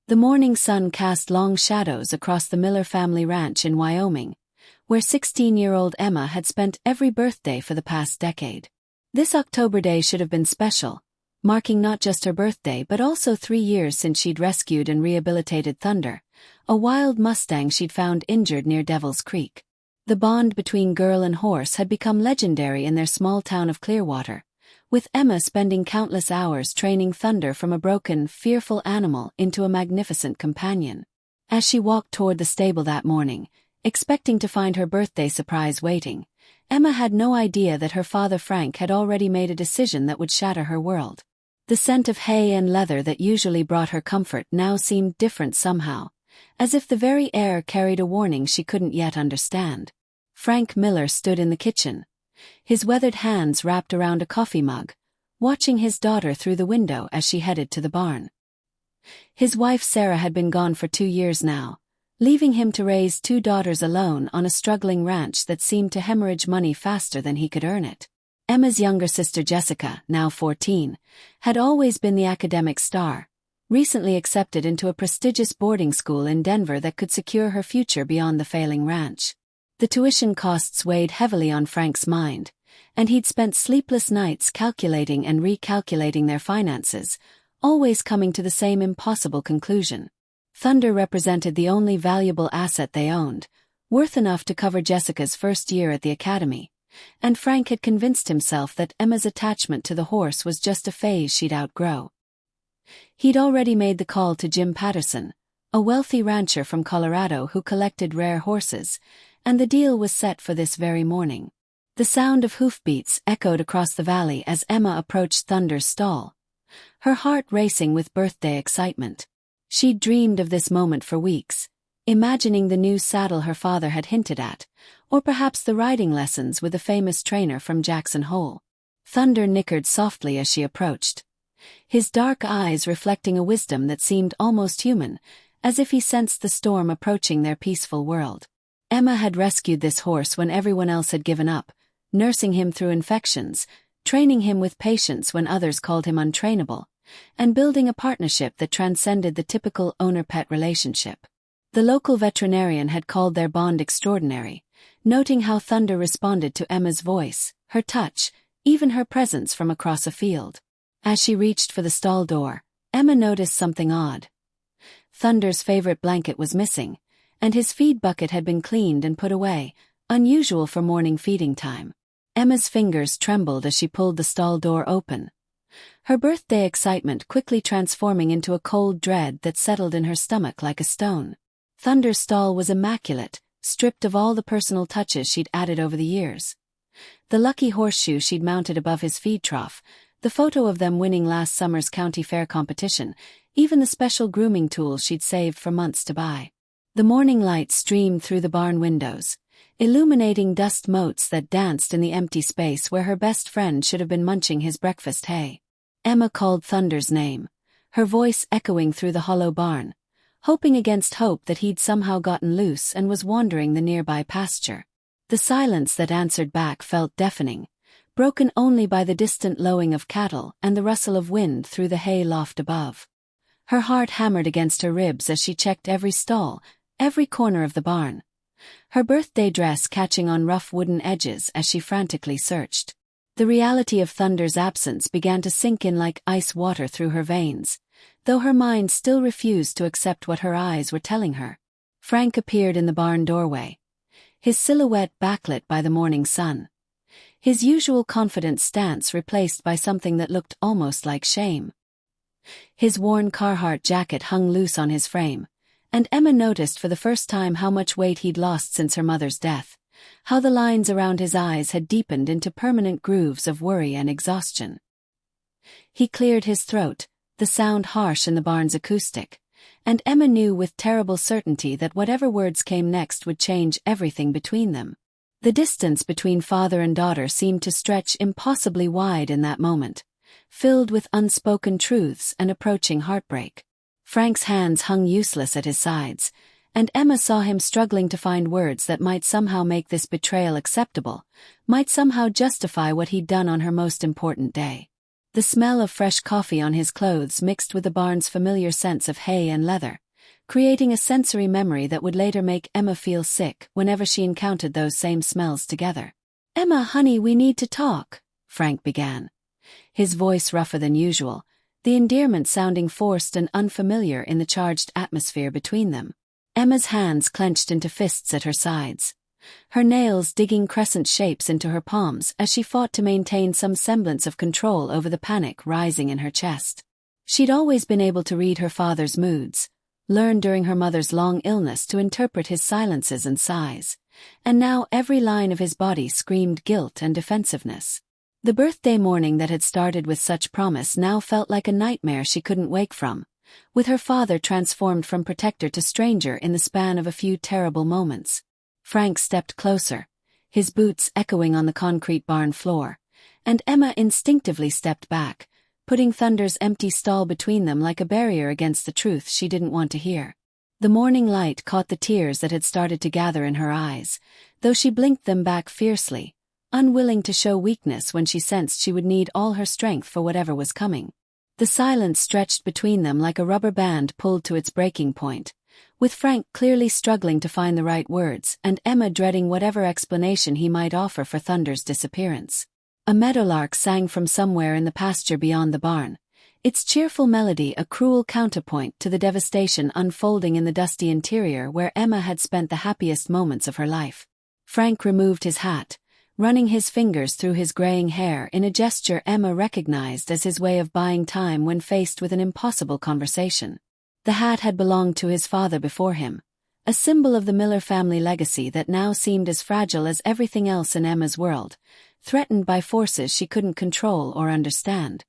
The morning sun cast long shadows across the Miller family ranch in Wyoming, where 16-year-old Emma had spent every birthday for the past decade. This October day should have been special, marking not just her birthday but also 3 years since she'd rescued and rehabilitated Thunder, a wild Mustang she'd found injured near Devil's Creek. The bond between girl and horse had become legendary in their small town of Clearwater, with Emma spending countless hours training Thunder from a broken, fearful animal into a magnificent companion. As she walked toward the stable that morning, expecting to find her birthday surprise waiting, Emma had no idea that her father Frank had already made a decision that would shatter her world. The scent of hay and leather that usually brought her comfort now seemed different somehow, as if the very air carried a warning she couldn't yet understand. Frank Miller stood in the kitchen, his weathered hands wrapped around a coffee mug, watching his daughter through the window as she headed to the barn. His wife Sarah had been gone for 2 years now, leaving him to raise 2 daughters alone on a struggling ranch that seemed to hemorrhage money faster than he could earn it. Emma's younger sister Jessica, now 14, had always been the academic star, recently accepted into a prestigious boarding school in Denver that could secure her future beyond the failing ranch. The tuition costs weighed heavily on Frank's mind, and he'd spent sleepless nights calculating and recalculating their finances, always coming to the same impossible conclusion. Thunder represented the only valuable asset they owned, worth enough to cover Jessica's first year at the academy, and Frank had convinced himself that Emma's attachment to the horse was just a phase she'd outgrow. He'd already made the call to Jim Patterson, a wealthy rancher from Colorado who collected rare horses, and the deal was set for this very morning. The sound of hoofbeats echoed across the valley as Emma approached Thunder's stall, her heart racing with birthday excitement. She'd dreamed of this moment for weeks, imagining the new saddle her father had hinted at, or perhaps the riding lessons with a famous trainer from Jackson Hole. Thunder nickered softly as she approached, his dark eyes reflecting a wisdom that seemed almost human, as if he sensed the storm approaching their peaceful world. Emma had rescued this horse when everyone else had given up, nursing him through infections, training him with patience when others called him untrainable, and building a partnership that transcended the typical owner-pet relationship. The local veterinarian had called their bond extraordinary, noting how Thunder responded to Emma's voice, her touch, even her presence from across a field. As she reached for the stall door, Emma noticed something odd. Thunder's favorite blanket was missing, and his feed bucket had been cleaned and put away, unusual for morning feeding time. Emma's fingers trembled as she pulled the stall door open, her birthday excitement quickly transforming into a cold dread that settled in her stomach like a stone. Thunder's stall was immaculate, stripped of all the personal touches she'd added over the years. The lucky horseshoe she'd mounted above his feed trough, the photo of them winning last summer's county fair competition, even the special grooming tools she'd saved for months to buy. The morning light streamed through the barn windows, illuminating dust motes that danced in the empty space where her best friend should have been munching his breakfast hay. Emma called Thunder's name, her voice echoing through the hollow barn, hoping against hope that he'd somehow gotten loose and was wandering the nearby pasture. The silence that answered back felt deafening, broken only by the distant lowing of cattle and the rustle of wind through the hay loft above. Her heart hammered against her ribs as she checked every stall, every corner of the barn, her birthday dress catching on rough wooden edges as she frantically searched. The reality of Thunder's absence began to sink in like ice water through her veins, though her mind still refused to accept what her eyes were telling her. Frank appeared in the barn doorway, his silhouette backlit by the morning sun, his usual confident stance replaced by something that looked almost like shame. His worn Carhartt jacket hung loose on his frame, and Emma noticed for the first time how much weight he'd lost since her mother's death, how the lines around his eyes had deepened into permanent grooves of worry and exhaustion. He cleared his throat, the sound harsh in the barn's acoustic, and Emma knew with terrible certainty that whatever words came next would change everything between them. The distance between father and daughter seemed to stretch impossibly wide in that moment, filled with unspoken truths and approaching heartbreak. Frank's hands hung useless at his sides, and Emma saw him struggling to find words that might somehow make this betrayal acceptable, might somehow justify what he'd done on her most important day. The smell of fresh coffee on his clothes mixed with the barn's familiar scents of hay and leather, creating a sensory memory that would later make Emma feel sick whenever she encountered those same smells together. "Emma, honey, we need to talk," Frank began, his voice rougher than usual, the endearment sounding forced and unfamiliar in the charged atmosphere between them. Emma's hands clenched into fists at her sides, her nails digging crescent shapes into her palms as she fought to maintain some semblance of control over the panic rising in her chest. She'd always been able to read her father's moods, learned during her mother's long illness to interpret his silences and sighs, and now every line of his body screamed guilt and defensiveness. The birthday morning that had started with such promise now felt like a nightmare she couldn't wake from, with her father transformed from protector to stranger in the span of a few terrible moments. Frank stepped closer, his boots echoing on the concrete barn floor, and Emma instinctively stepped back, putting Thunder's empty stall between them like a barrier against the truth she didn't want to hear. The morning light caught the tears that had started to gather in her eyes, though she blinked them back fiercely, unwilling to show weakness when she sensed she would need all her strength for whatever was coming. The silence stretched between them like a rubber band pulled to its breaking point, with Frank clearly struggling to find the right words and Emma dreading whatever explanation he might offer for Thunder's disappearance. A meadowlark sang from somewhere in the pasture beyond the barn, its cheerful melody a cruel counterpoint to the devastation unfolding in the dusty interior where Emma had spent the happiest moments of her life. Frank removed his hat, running his fingers through his graying hair in a gesture Emma recognized as his way of buying time when faced with an impossible conversation. The hat had belonged to his father before him, a symbol of the Miller family legacy that now seemed as fragile as everything else in Emma's world, threatened by forces she couldn't control or understand.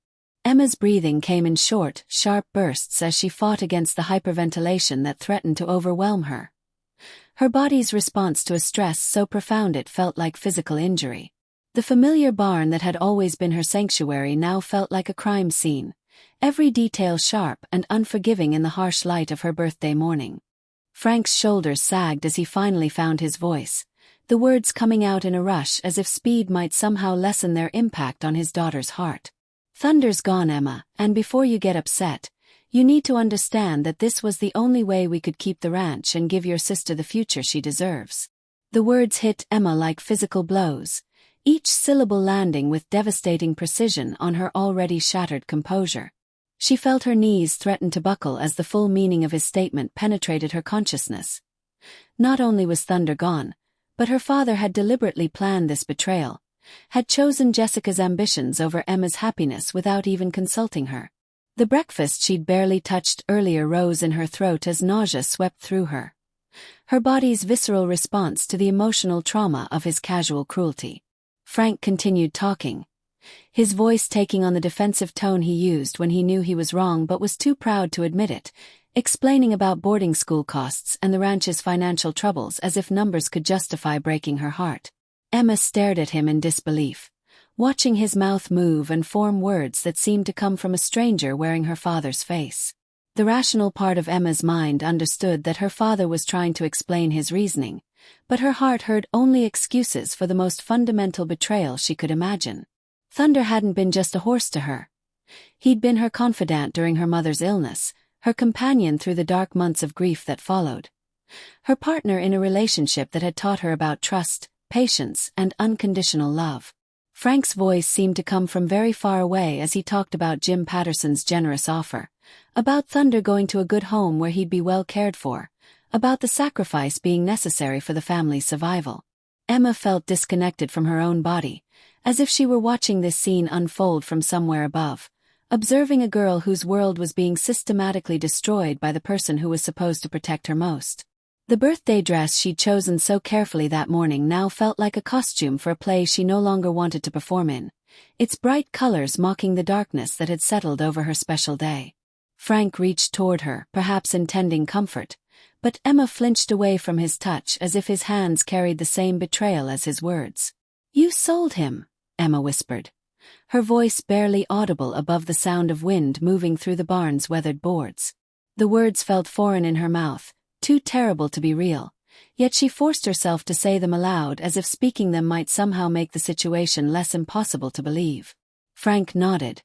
Emma's breathing came in short, sharp bursts as she fought against the hyperventilation that threatened to overwhelm her. Her body's response to a stress so profound it felt like physical injury. The familiar barn that had always been her sanctuary now felt like a crime scene, every detail sharp and unforgiving in the harsh light of her birthday morning. Frank's shoulders sagged as he finally found his voice, the words coming out in a rush as if speed might somehow lessen their impact on his daughter's heart. "Thunder's gone, Emma, and before you get upset, you need to understand that this was the only way we could keep the ranch and give your sister the future she deserves." The words hit Emma like physical blows, each syllable landing with devastating precision on her already shattered composure. She felt her knees threaten to buckle as the full meaning of his statement penetrated her consciousness. Not only was Thunder gone, but her father had deliberately planned this betrayal, had chosen Jessica's ambitions over Emma's happiness without even consulting her. The breakfast she'd barely touched earlier rose in her throat as nausea swept through her, her body's visceral response to the emotional trauma of his casual cruelty. Frank continued talking, his voice taking on the defensive tone he used when he knew he was wrong but was too proud to admit it, explaining about boarding school costs and the ranch's financial troubles as if numbers could justify breaking her heart. Emma stared at him in disbelief, watching his mouth move and form words that seemed to come from a stranger wearing her father's face. The rational part of Emma's mind understood that her father was trying to explain his reasoning, but her heart heard only excuses for the most fundamental betrayal she could imagine. Thunder hadn't been just a horse to her. He'd been her confidant during her mother's illness, her companion through the dark months of grief that followed, her partner in a relationship that had taught her about trust, patience, and unconditional love. Frank's voice seemed to come from very far away as he talked about Jim Patterson's generous offer, about Thunder going to a good home where he'd be well cared for, about the sacrifice being necessary for the family's survival. Emma felt disconnected from her own body, as if she were watching this scene unfold from somewhere above, observing a girl whose world was being systematically destroyed by the person who was supposed to protect her most. The birthday dress she'd chosen so carefully that morning now felt like a costume for a play she no longer wanted to perform in, its bright colors mocking the darkness that had settled over her special day. Frank reached toward her, perhaps intending comfort, but Emma flinched away from his touch as if his hands carried the same betrayal as his words. "You sold him," Emma whispered, her voice barely audible above the sound of wind moving through the barn's weathered boards. The words felt foreign in her mouth, too terrible to be real, yet she forced herself to say them aloud as if speaking them might somehow make the situation less impossible to believe. Frank nodded,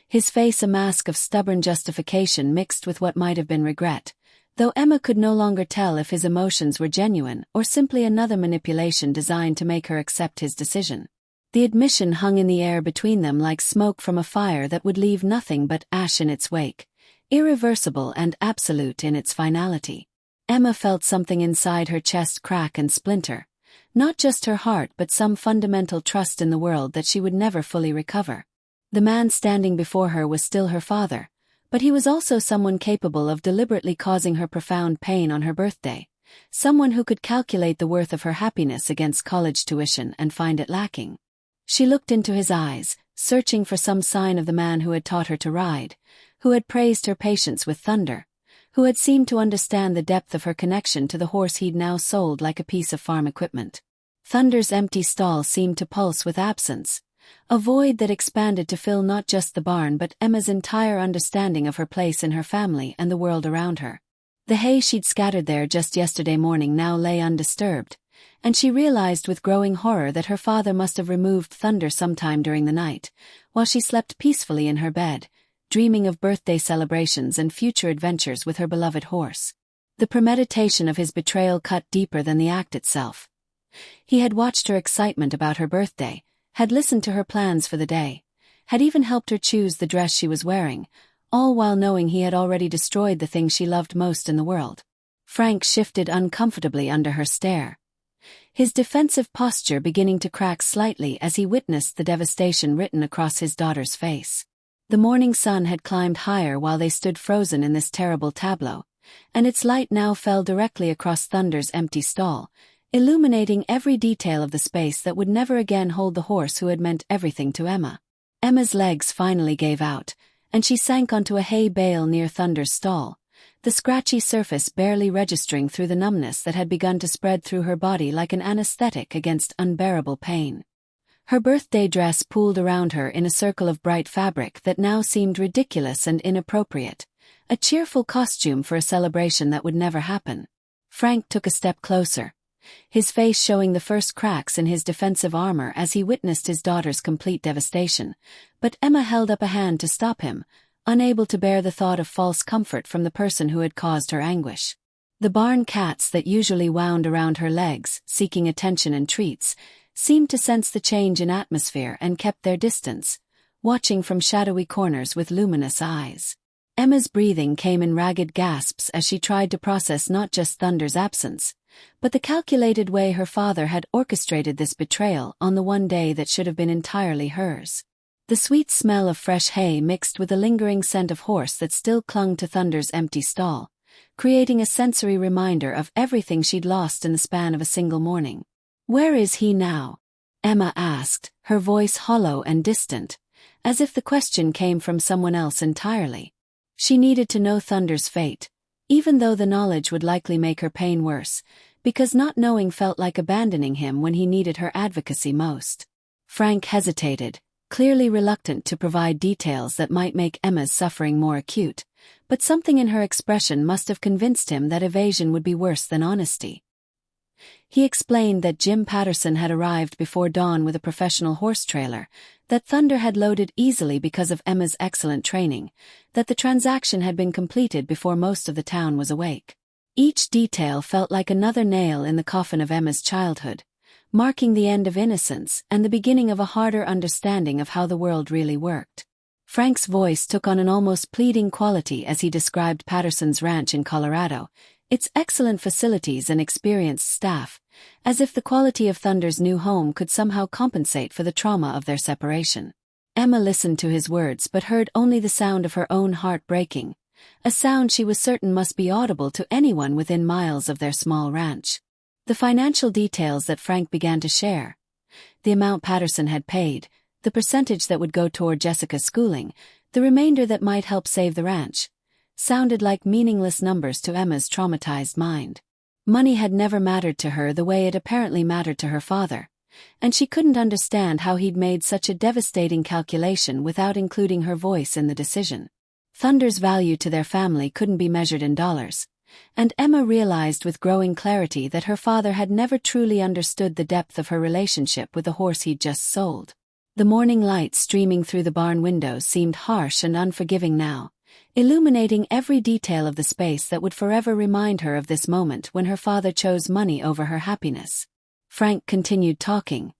his face a mask of stubborn justification mixed with what might have been regret, though Emma could no longer tell if his emotions were genuine or simply another manipulation designed to make her accept his decision. The admission hung in the air between them like smoke from a fire that would leave nothing but ash in its wake, irreversible and absolute in its finality. Emma felt something inside her chest crack and splinter, not just her heart but some fundamental trust in the world that she would never fully recover. The man standing before her was still her father, but he was also someone capable of deliberately causing her profound pain on her birthday, someone who could calculate the worth of her happiness against college tuition and find it lacking. She looked into his eyes, searching for some sign of the man who had taught her to ride, who had praised her patience with Thunder, who had seemed to understand the depth of her connection to the horse he'd now sold like a piece of farm equipment. Thunder's empty stall seemed to pulse with absence, a void that expanded to fill not just the barn but Emma's entire understanding of her place in her family and the world around her. The hay she'd scattered there just yesterday morning now lay undisturbed, and she realized with growing horror that her father must have removed Thunder sometime during the night, while she slept peacefully in her bed, dreaming of birthday celebrations and future adventures with her beloved horse. The premeditation of his betrayal cut deeper than the act itself. He had watched her excitement about her birthday, had listened to her plans for the day, had even helped her choose the dress she was wearing, all while knowing he had already destroyed the thing she loved most in the world. Frank shifted uncomfortably under her stare, his defensive posture beginning to crack slightly as he witnessed the devastation written across his daughter's face. The morning sun had climbed higher while they stood frozen in this terrible tableau, and its light now fell directly across Thunder's empty stall, illuminating every detail of the space that would never again hold the horse who had meant everything to Emma. Emma's legs finally gave out, and she sank onto a hay bale near Thunder's stall, the scratchy surface barely registering through the numbness that had begun to spread through her body like an anesthetic against unbearable pain. Her birthday dress pooled around her in a circle of bright fabric that now seemed ridiculous and inappropriate, a cheerful costume for a celebration that would never happen. Frank took a step closer, his face showing the first cracks in his defensive armor as he witnessed his daughter's complete devastation, but Emma held up a hand to stop him, unable to bear the thought of false comfort from the person who had caused her anguish. The barn cats that usually wound around her legs, seeking attention and treats, seemed to sense the change in atmosphere and kept their distance, watching from shadowy corners with luminous eyes. Emma's breathing came in ragged gasps as she tried to process not just Thunder's absence, but the calculated way her father had orchestrated this betrayal on the one day that should have been entirely hers. The sweet smell of fresh hay mixed with the lingering scent of horse that still clung to Thunder's empty stall, creating a sensory reminder of everything she'd lost in the span of a single morning. "Where is he now?" Emma asked, her voice hollow and distant, as if the question came from someone else entirely. She needed to know Thunder's fate, even though the knowledge would likely make her pain worse, because not knowing felt like abandoning him when he needed her advocacy most. Frank hesitated, clearly reluctant to provide details that might make Emma's suffering more acute, but something in her expression must have convinced him that evasion would be worse than honesty. He explained that Jim Patterson had arrived before dawn with a professional horse trailer, that Thunder had loaded easily because of Emma's excellent training, that the transaction had been completed before most of the town was awake. Each detail felt like another nail in the coffin of Emma's childhood, marking the end of innocence and the beginning of a harder understanding of how the world really worked. Frank's voice took on an almost pleading quality as he described Patterson's ranch in Colorado, its excellent facilities and experienced staff, as if the quality of Thunder's new home could somehow compensate for the trauma of their separation. Emma listened to his words but heard only the sound of her own heart breaking, a sound she was certain must be audible to anyone within miles of their small ranch. The financial details that Frank began to share, the amount Patterson had paid, the percentage that would go toward Jessica's schooling, the remainder that might help save the ranch, sounded like meaningless numbers to Emma's traumatized mind. Money had never mattered to her the way it apparently mattered to her father, and she couldn't understand how he'd made such a devastating calculation without including her voice in the decision. Thunder's value to their family couldn't be measured in dollars, and Emma realized with growing clarity that her father had never truly understood the depth of her relationship with the horse he'd just sold. The morning light streaming through the barn windows seemed harsh and unforgiving now, illuminating every detail of the space that would forever remind her of this moment when her father chose money over her happiness. Frank continued talking,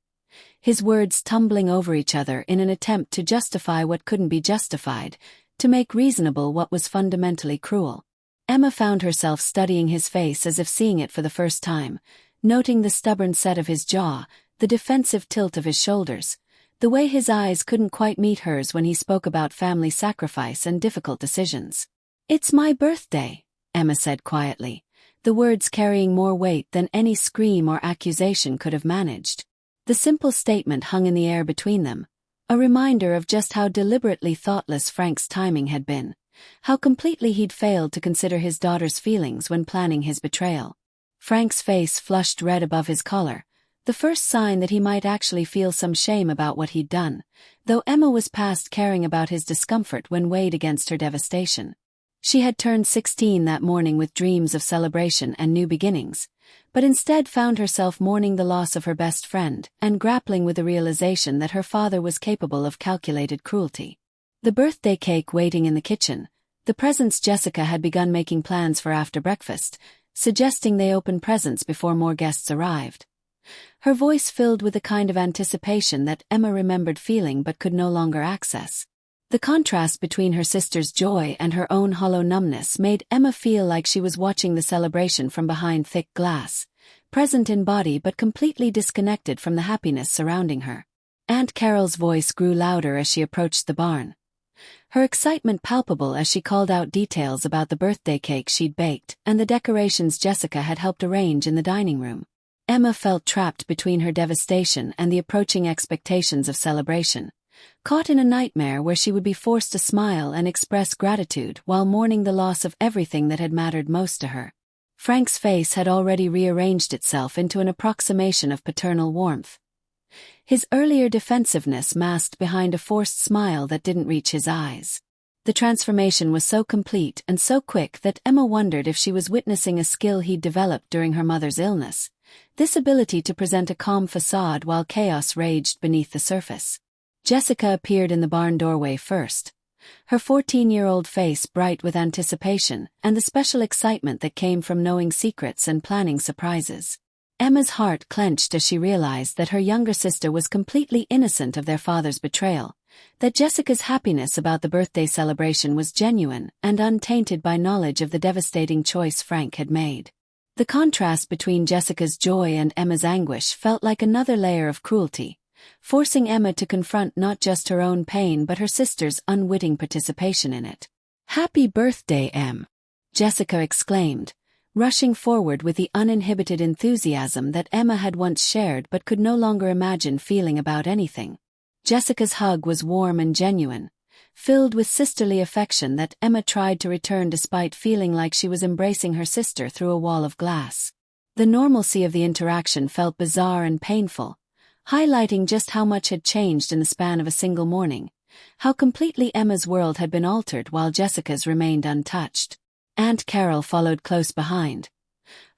his words tumbling over each other in an attempt to justify what couldn't be justified, to make reasonable what was fundamentally cruel. Emma found herself studying his face as if seeing it for the first time, noting the stubborn set of his jaw, the defensive tilt of his shoulders, the way his eyes couldn't quite meet hers when he spoke about family sacrifice and difficult decisions. "It's my birthday," Emma said quietly, the words carrying more weight than any scream or accusation could have managed. The simple statement hung in the air between them, a reminder of just how deliberately thoughtless Frank's timing had been, how completely he'd failed to consider his daughter's feelings when planning his betrayal. Frank's face flushed red above his collar, the first sign that he might actually feel some shame about what he'd done, though Emma was past caring about his discomfort when weighed against her devastation. She had turned 16 that morning with dreams of celebration and new beginnings, but instead found herself mourning the loss of her best friend and grappling with the realization that her father was capable of calculated cruelty. The birthday cake waiting in the kitchen, the presents Jessica had begun making plans for after breakfast, suggesting they open presents before more guests arrived. Her voice filled with the kind of anticipation that Emma remembered feeling but could no longer access. The contrast between her sister's joy and her own hollow numbness made Emma feel like she was watching the celebration from behind thick glass, present in body but completely disconnected from the happiness surrounding her. Aunt Carol's voice grew louder as she approached the barn, her excitement palpable as she called out details about the birthday cake she'd baked and the decorations Jessica had helped arrange in the dining room. Emma felt trapped between her devastation and the approaching expectations of celebration, caught in a nightmare where she would be forced to smile and express gratitude while mourning the loss of everything that had mattered most to her. Frank's face had already rearranged itself into an approximation of paternal warmth, his earlier defensiveness masked behind a forced smile that didn't reach his eyes. The transformation was so complete and so quick that Emma wondered if she was witnessing a skill he'd developed during her mother's illness, this ability to present a calm facade while chaos raged beneath the surface. Jessica appeared in the barn doorway first, her 14-year-old face bright with anticipation and the special excitement that came from knowing secrets and planning surprises. Emma's heart clenched as she realized that her younger sister was completely innocent of their father's betrayal, that Jessica's happiness about the birthday celebration was genuine and untainted by knowledge of the devastating choice Frank had made. The contrast between Jessica's joy and Emma's anguish felt like another layer of cruelty, forcing Emma to confront not just her own pain but her sister's unwitting participation in it. "Happy birthday, Em!" Jessica exclaimed, rushing forward with the uninhibited enthusiasm that Emma had once shared but could no longer imagine feeling about anything. Jessica's hug was warm and genuine, filled with sisterly affection that Emma tried to return despite feeling like she was embracing her sister through a wall of glass. The normalcy of the interaction felt bizarre and painful, highlighting just how much had changed in the span of a single morning, how completely Emma's world had been altered while Jessica's remained untouched. Aunt Carol followed close behind,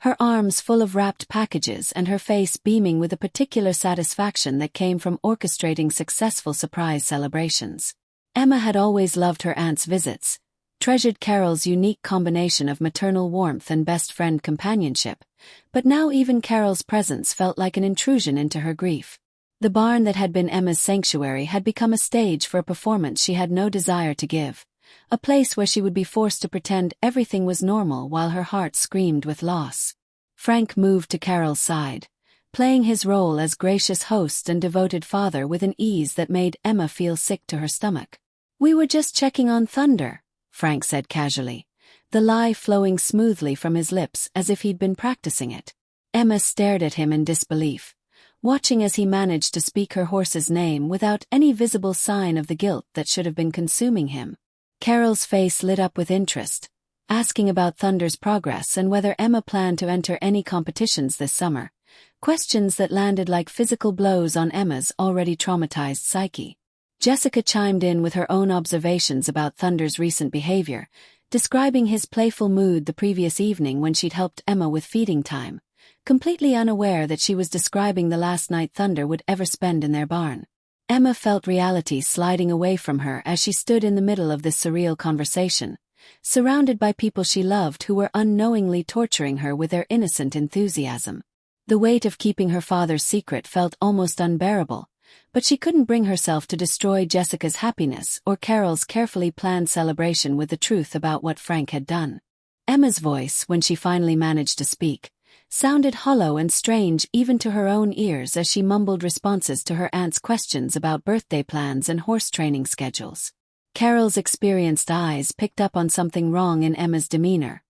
her arms full of wrapped packages and her face beaming with a particular satisfaction that came from orchestrating successful surprise celebrations. Emma had always loved her aunt's visits, treasured Carol's unique combination of maternal warmth and best friend companionship, but now even Carol's presence felt like an intrusion into her grief. The barn that had been Emma's sanctuary had become a stage for a performance she had no desire to give, a place where she would be forced to pretend everything was normal while her heart screamed with loss. Frank moved to Carol's side, playing his role as gracious host and devoted father with an ease that made Emma feel sick to her stomach. "We were just checking on Thunder," Frank said casually, the lie flowing smoothly from his lips as if he'd been practicing it. Emma stared at him in disbelief, watching as he managed to speak her horse's name without any visible sign of the guilt that should have been consuming him. Carol's face lit up with interest, asking about Thunder's progress and whether Emma planned to enter any competitions this summer, questions that landed like physical blows on Emma's already traumatized psyche. Jessica chimed in with her own observations about Thunder's recent behavior, describing his playful mood the previous evening when she'd helped Emma with feeding time, completely unaware that she was describing the last night Thunder would ever spend in their barn. Emma felt reality sliding away from her as she stood in the middle of this surreal conversation, surrounded by people she loved who were unknowingly torturing her with their innocent enthusiasm. The weight of keeping her father's secret felt almost unbearable, but she couldn't bring herself to destroy Jessica's happiness or Carol's carefully planned celebration with the truth about what Frank had done. Emma's voice, when she finally managed to speak, sounded hollow and strange even to her own ears as she mumbled responses to her aunt's questions about birthday plans and horse training schedules. Carol's experienced eyes picked up on something wrong in Emma's demeanor,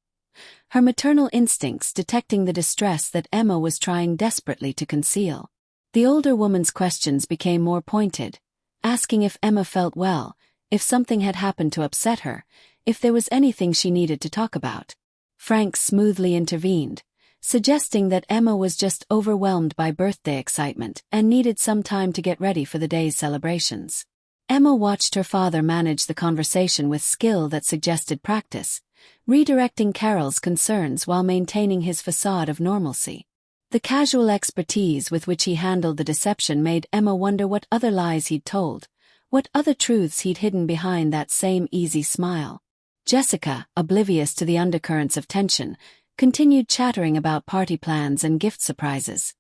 her maternal instincts detecting the distress that Emma was trying desperately to conceal. The older woman's questions became more pointed, asking if Emma felt well, if something had happened to upset her, if there was anything she needed to talk about. Frank smoothly intervened, suggesting that Emma was just overwhelmed by birthday excitement and needed some time to get ready for the day's celebrations. Emma watched her father manage the conversation with skill that suggested practice, redirecting Carol's concerns while maintaining his facade of normalcy. The casual expertise with which he handled the deception made Emma wonder what other lies he'd told, what other truths he'd hidden behind that same easy smile. Jessica, oblivious to the undercurrents of tension, continued chattering about party plans and gift surprises,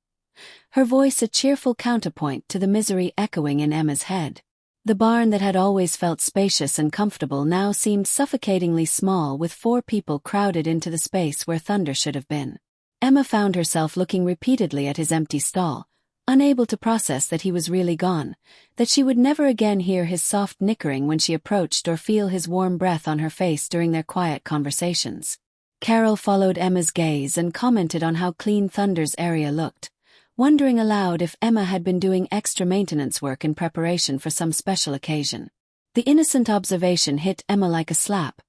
her voice a cheerful counterpoint to the misery echoing in Emma's head. The barn that had always felt spacious and comfortable now seemed suffocatingly small with 4 people crowded into the space where Thunder should have been. Emma found herself looking repeatedly at his empty stall, unable to process that he was really gone, that she would never again hear his soft nickering when she approached or feel his warm breath on her face during their quiet conversations. Carol followed Emma's gaze and commented on how clean Thunder's area looked, wondering aloud if Emma had been doing extra maintenance work in preparation for some special occasion. The innocent observation hit Emma like a slap,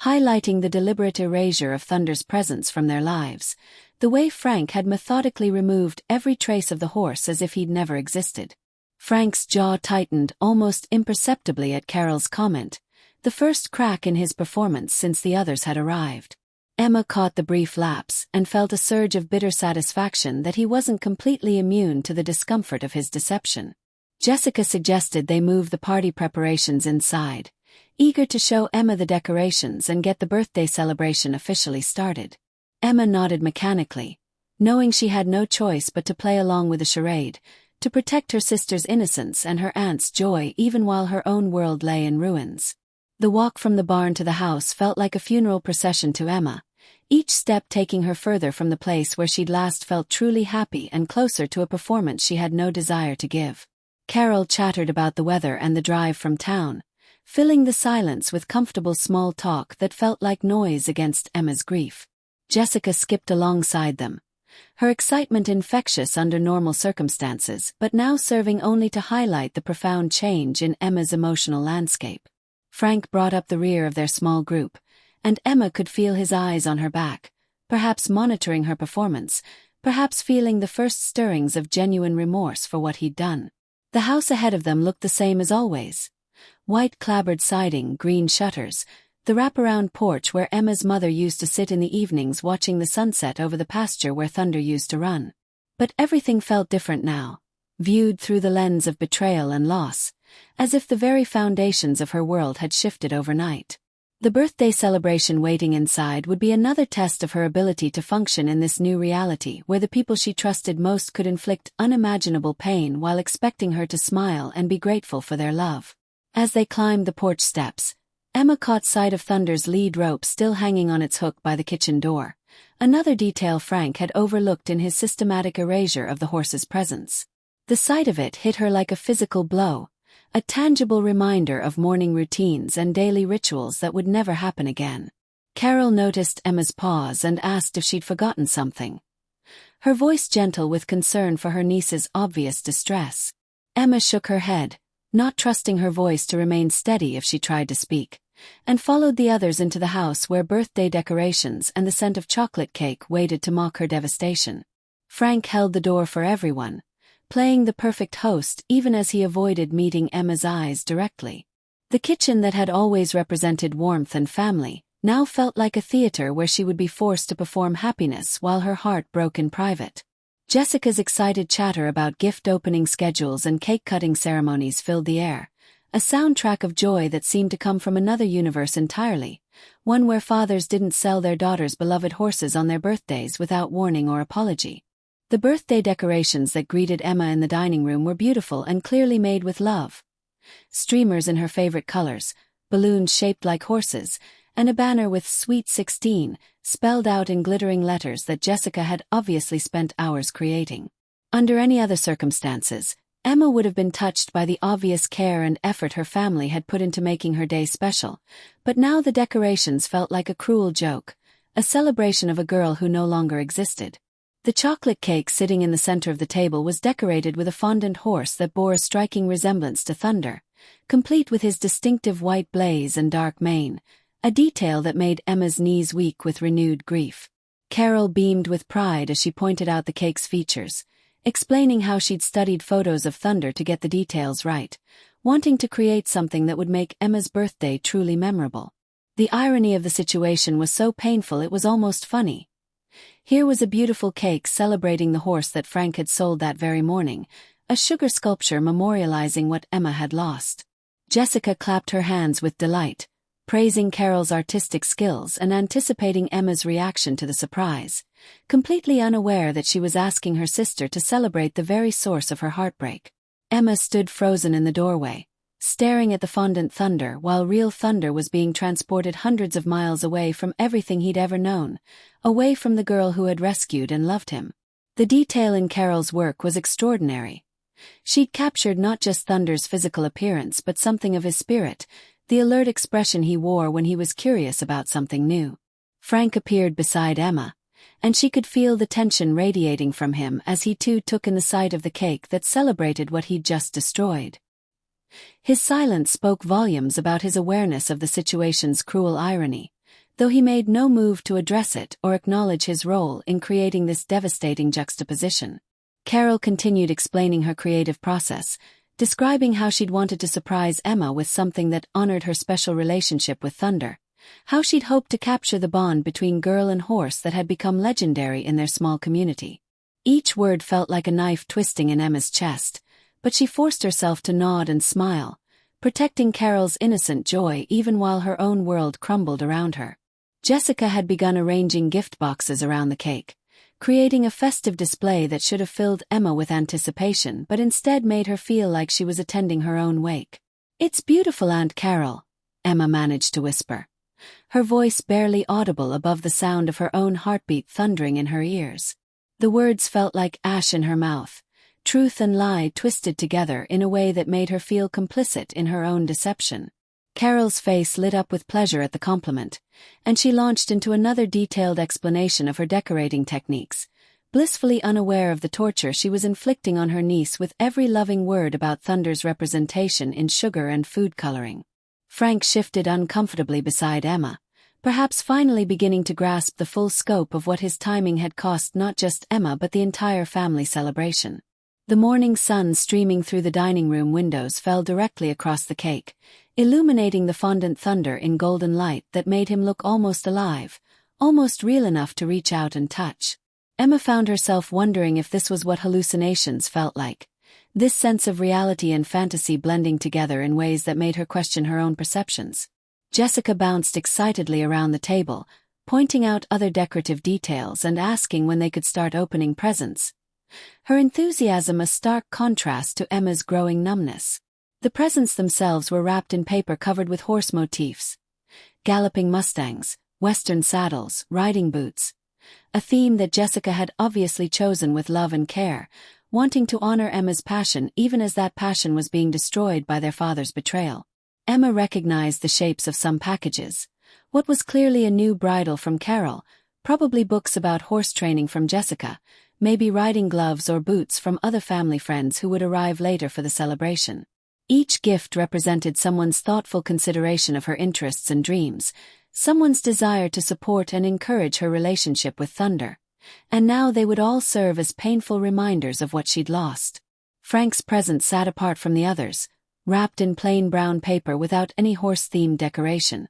highlighting the deliberate erasure of Thunder's presence from their lives, the way Frank had methodically removed every trace of the horse as if he'd never existed. Frank's jaw tightened almost imperceptibly at Carol's comment, the first crack in his performance since the others had arrived. Emma caught the brief lapse and felt a surge of bitter satisfaction that he wasn't completely immune to the discomfort of his deception. Jessica suggested they move the party preparations inside, eager to show Emma the decorations and get the birthday celebration officially started. Emma nodded mechanically, knowing she had no choice but to play along with the charade, to protect her sister's innocence and her aunt's joy even while her own world lay in ruins. The walk from the barn to the house felt like a funeral procession to Emma, each step taking her further from the place where she'd last felt truly happy and closer to a performance she had no desire to give. Carol chattered about the weather and the drive from town, filling the silence with comfortable small talk that felt like noise against Emma's grief. Jessica skipped alongside them, her excitement infectious under normal circumstances but now serving only to highlight the profound change in Emma's emotional landscape. Frank brought up the rear of their small group, and Emma could feel his eyes on her back, perhaps monitoring her performance, perhaps feeling the first stirrings of genuine remorse for what he'd done. The house ahead of them looked the same as always. White clapboard siding, green shutters, the wraparound porch where Emma's mother used to sit in the evenings watching the sunset over the pasture where Thunder used to run. But everything felt different now, viewed through the lens of betrayal and loss, as if the very foundations of her world had shifted overnight. The birthday celebration waiting inside would be another test of her ability to function in this new reality where the people she trusted most could inflict unimaginable pain while expecting her to smile and be grateful for their love. As they climbed the porch steps, Emma caught sight of Thunder's lead rope still hanging on its hook by the kitchen door, another detail Frank had overlooked in his systematic erasure of the horse's presence. The sight of it hit her like a physical blow, a tangible reminder of morning routines and daily rituals that would never happen again. Carol noticed Emma's pause and asked if she'd forgotten something, her voice gentle with concern for her niece's obvious distress. Emma shook her head, not trusting her voice to remain steady if she tried to speak, and followed the others into the house where birthday decorations and the scent of chocolate cake waited to mock her devastation. Frank held the door for everyone, playing the perfect host even as he avoided meeting Emma's eyes directly. The kitchen that had always represented warmth and family now felt like a theater where she would be forced to perform happiness while her heart broke in private. Jessica's excited chatter about gift opening schedules and cake-cutting ceremonies filled the air, a soundtrack of joy that seemed to come from another universe entirely, one where fathers didn't sell their daughters' beloved horses on their birthdays without warning or apology. The birthday decorations that greeted Emma in the dining room were beautiful and clearly made with love. Streamers in her favorite colors, balloons shaped like horses, and a banner with Sweet 16, spelled out in glittering letters that Jessica had obviously spent hours creating. Under any other circumstances, Emma would have been touched by the obvious care and effort her family had put into making her day special, but now the decorations felt like a cruel joke, a celebration of a girl who no longer existed. The chocolate cake sitting in the center of the table was decorated with a fondant horse that bore a striking resemblance to Thunder, complete with his distinctive white blaze and dark mane, a detail that made Emma's knees weak with renewed grief. Carol beamed with pride as she pointed out the cake's features, explaining how she'd studied photos of Thunder to get the details right, wanting to create something that would make Emma's birthday truly memorable. The irony of the situation was so painful it was almost funny. Here was a beautiful cake celebrating the horse that Frank had sold that very morning, a sugar sculpture memorializing what Emma had lost. Jessica clapped her hands with delight, praising Carol's artistic skills and anticipating Emma's reaction to the surprise, completely unaware that she was asking her sister to celebrate the very source of her heartbreak. Emma stood frozen in the doorway, staring at the fondant Thunder while real Thunder was being transported hundreds of miles away from everything he'd ever known, away from the girl who had rescued and loved him. The detail in Carol's work was extraordinary. She'd captured not just Thunder's physical appearance but something of his spirit, the alert expression he wore when he was curious about something new. Frank appeared beside Emma, and she could feel the tension radiating from him as he too took in the sight of the cake that celebrated what he'd just destroyed. His silence spoke volumes about his awareness of the situation's cruel irony, though he made no move to address it or acknowledge his role in creating this devastating juxtaposition. Carol continued explaining her creative process, describing how she'd wanted to surprise Emma with something that honored her special relationship with Thunder, how she'd hoped to capture the bond between girl and horse that had become legendary in their small community. Each word felt like a knife twisting in Emma's chest, but she forced herself to nod and smile, protecting Carol's innocent joy even while her own world crumbled around her. Jessica had begun arranging gift boxes around the cake, creating a festive display that should have filled Emma with anticipation but instead made her feel like she was attending her own wake. "It's beautiful, Aunt Carol," Emma managed to whisper, her voice barely audible above the sound of her own heartbeat thundering in her ears. The words felt like ash in her mouth, truth and lie twisted together in a way that made her feel complicit in her own deception. Carol's face lit up with pleasure at the compliment, and she launched into another detailed explanation of her decorating techniques, blissfully unaware of the torture she was inflicting on her niece with every loving word about Thunder's representation in sugar and food coloring. Frank shifted uncomfortably beside Emma, perhaps finally beginning to grasp the full scope of what his timing had cost not just Emma but the entire family celebration. The morning sun streaming through the dining room windows fell directly across the cake, illuminating the fondant Thunder in golden light that made him look almost alive, almost real enough to reach out and touch. Emma found herself wondering if this was what hallucinations felt like, this sense of reality and fantasy blending together in ways that made her question her own perceptions. Jessica bounced excitedly around the table, pointing out other decorative details and asking when they could start opening presents, her enthusiasm a stark contrast to Emma's growing numbness. The presents themselves were wrapped in paper covered with horse motifs, galloping mustangs, western saddles, riding boots, a theme that Jessica had obviously chosen with love and care, wanting to honor Emma's passion even as that passion was being destroyed by their father's betrayal. Emma recognized the shapes of some packages, what was clearly a new bridle from Carol, probably books about horse training from Jessica, maybe riding gloves or boots from other family friends who would arrive later for the celebration. Each gift represented someone's thoughtful consideration of her interests and dreams, someone's desire to support and encourage her relationship with Thunder, and now they would all serve as painful reminders of what she'd lost. Frank's present sat apart from the others, wrapped in plain brown paper without any horse-themed decoration,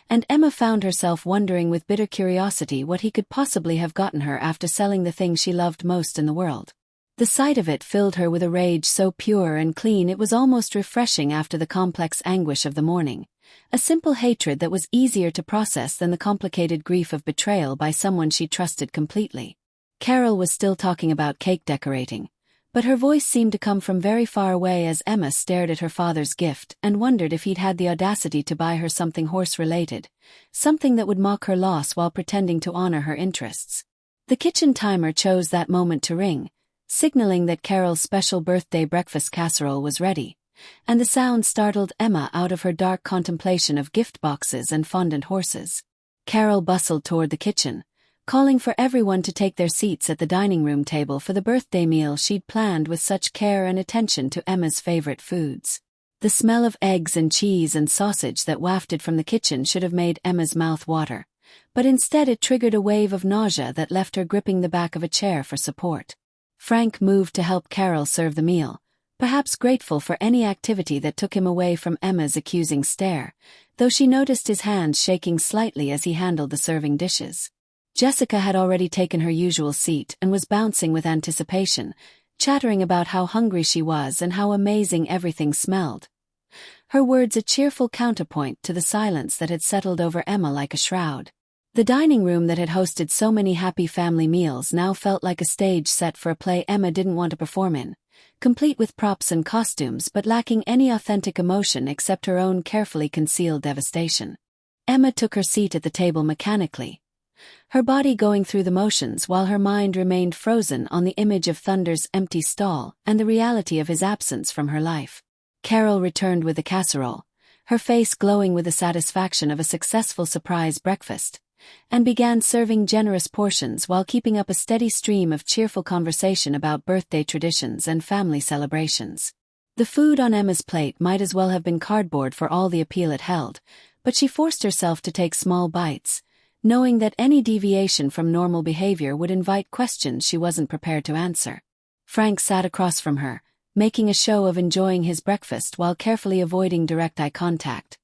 and Emma found herself wondering with bitter curiosity what he could possibly have gotten her after selling the thing she loved most in the world. The sight of it filled her with a rage so pure and clean it was almost refreshing after the complex anguish of the morning. A simple hatred that was easier to process than the complicated grief of betrayal by someone she trusted completely. Carol was still talking about cake decorating, but her voice seemed to come from very far away as Emma stared at her father's gift and wondered if he'd had the audacity to buy her something horse-related, something that would mock her loss while pretending to honor her interests. The kitchen timer chose that moment to ring, signaling that Carol's special birthday breakfast casserole was ready, and the sound startled Emma out of her dark contemplation of gift boxes and fondant horses. Carol bustled toward the kitchen, calling for everyone to take their seats at the dining room table for the birthday meal she'd planned with such care and attention to Emma's favorite foods. The smell of eggs and cheese and sausage that wafted from the kitchen should have made Emma's mouth water, but instead it triggered a wave of nausea that left her gripping the back of a chair for support. Frank moved to help Carol serve the meal, perhaps grateful for any activity that took him away from Emma's accusing stare, though she noticed his hands shaking slightly as he handled the serving dishes. Jessica had already taken her usual seat and was bouncing with anticipation, chattering about how hungry she was and how amazing everything smelled. Her words a cheerful counterpoint to the silence that had settled over Emma like a shroud. The dining room that had hosted so many happy family meals now felt like a stage set for a play Emma didn't want to perform in, complete with props and costumes but lacking any authentic emotion except her own carefully concealed devastation. Emma took her seat at the table mechanically, her body going through the motions while her mind remained frozen on the image of Thunder's empty stall and the reality of his absence from her life. Carol returned with the casserole, her face glowing with the satisfaction of a successful surprise breakfast, and began serving generous portions while keeping up a steady stream of cheerful conversation about birthday traditions and family celebrations. The food on Emma's plate might as well have been cardboard for all the appeal it held, but she forced herself to take small bites, knowing that any deviation from normal behavior would invite questions she wasn't prepared to answer. Frank sat across from her, making a show of enjoying his breakfast while carefully avoiding direct eye contact.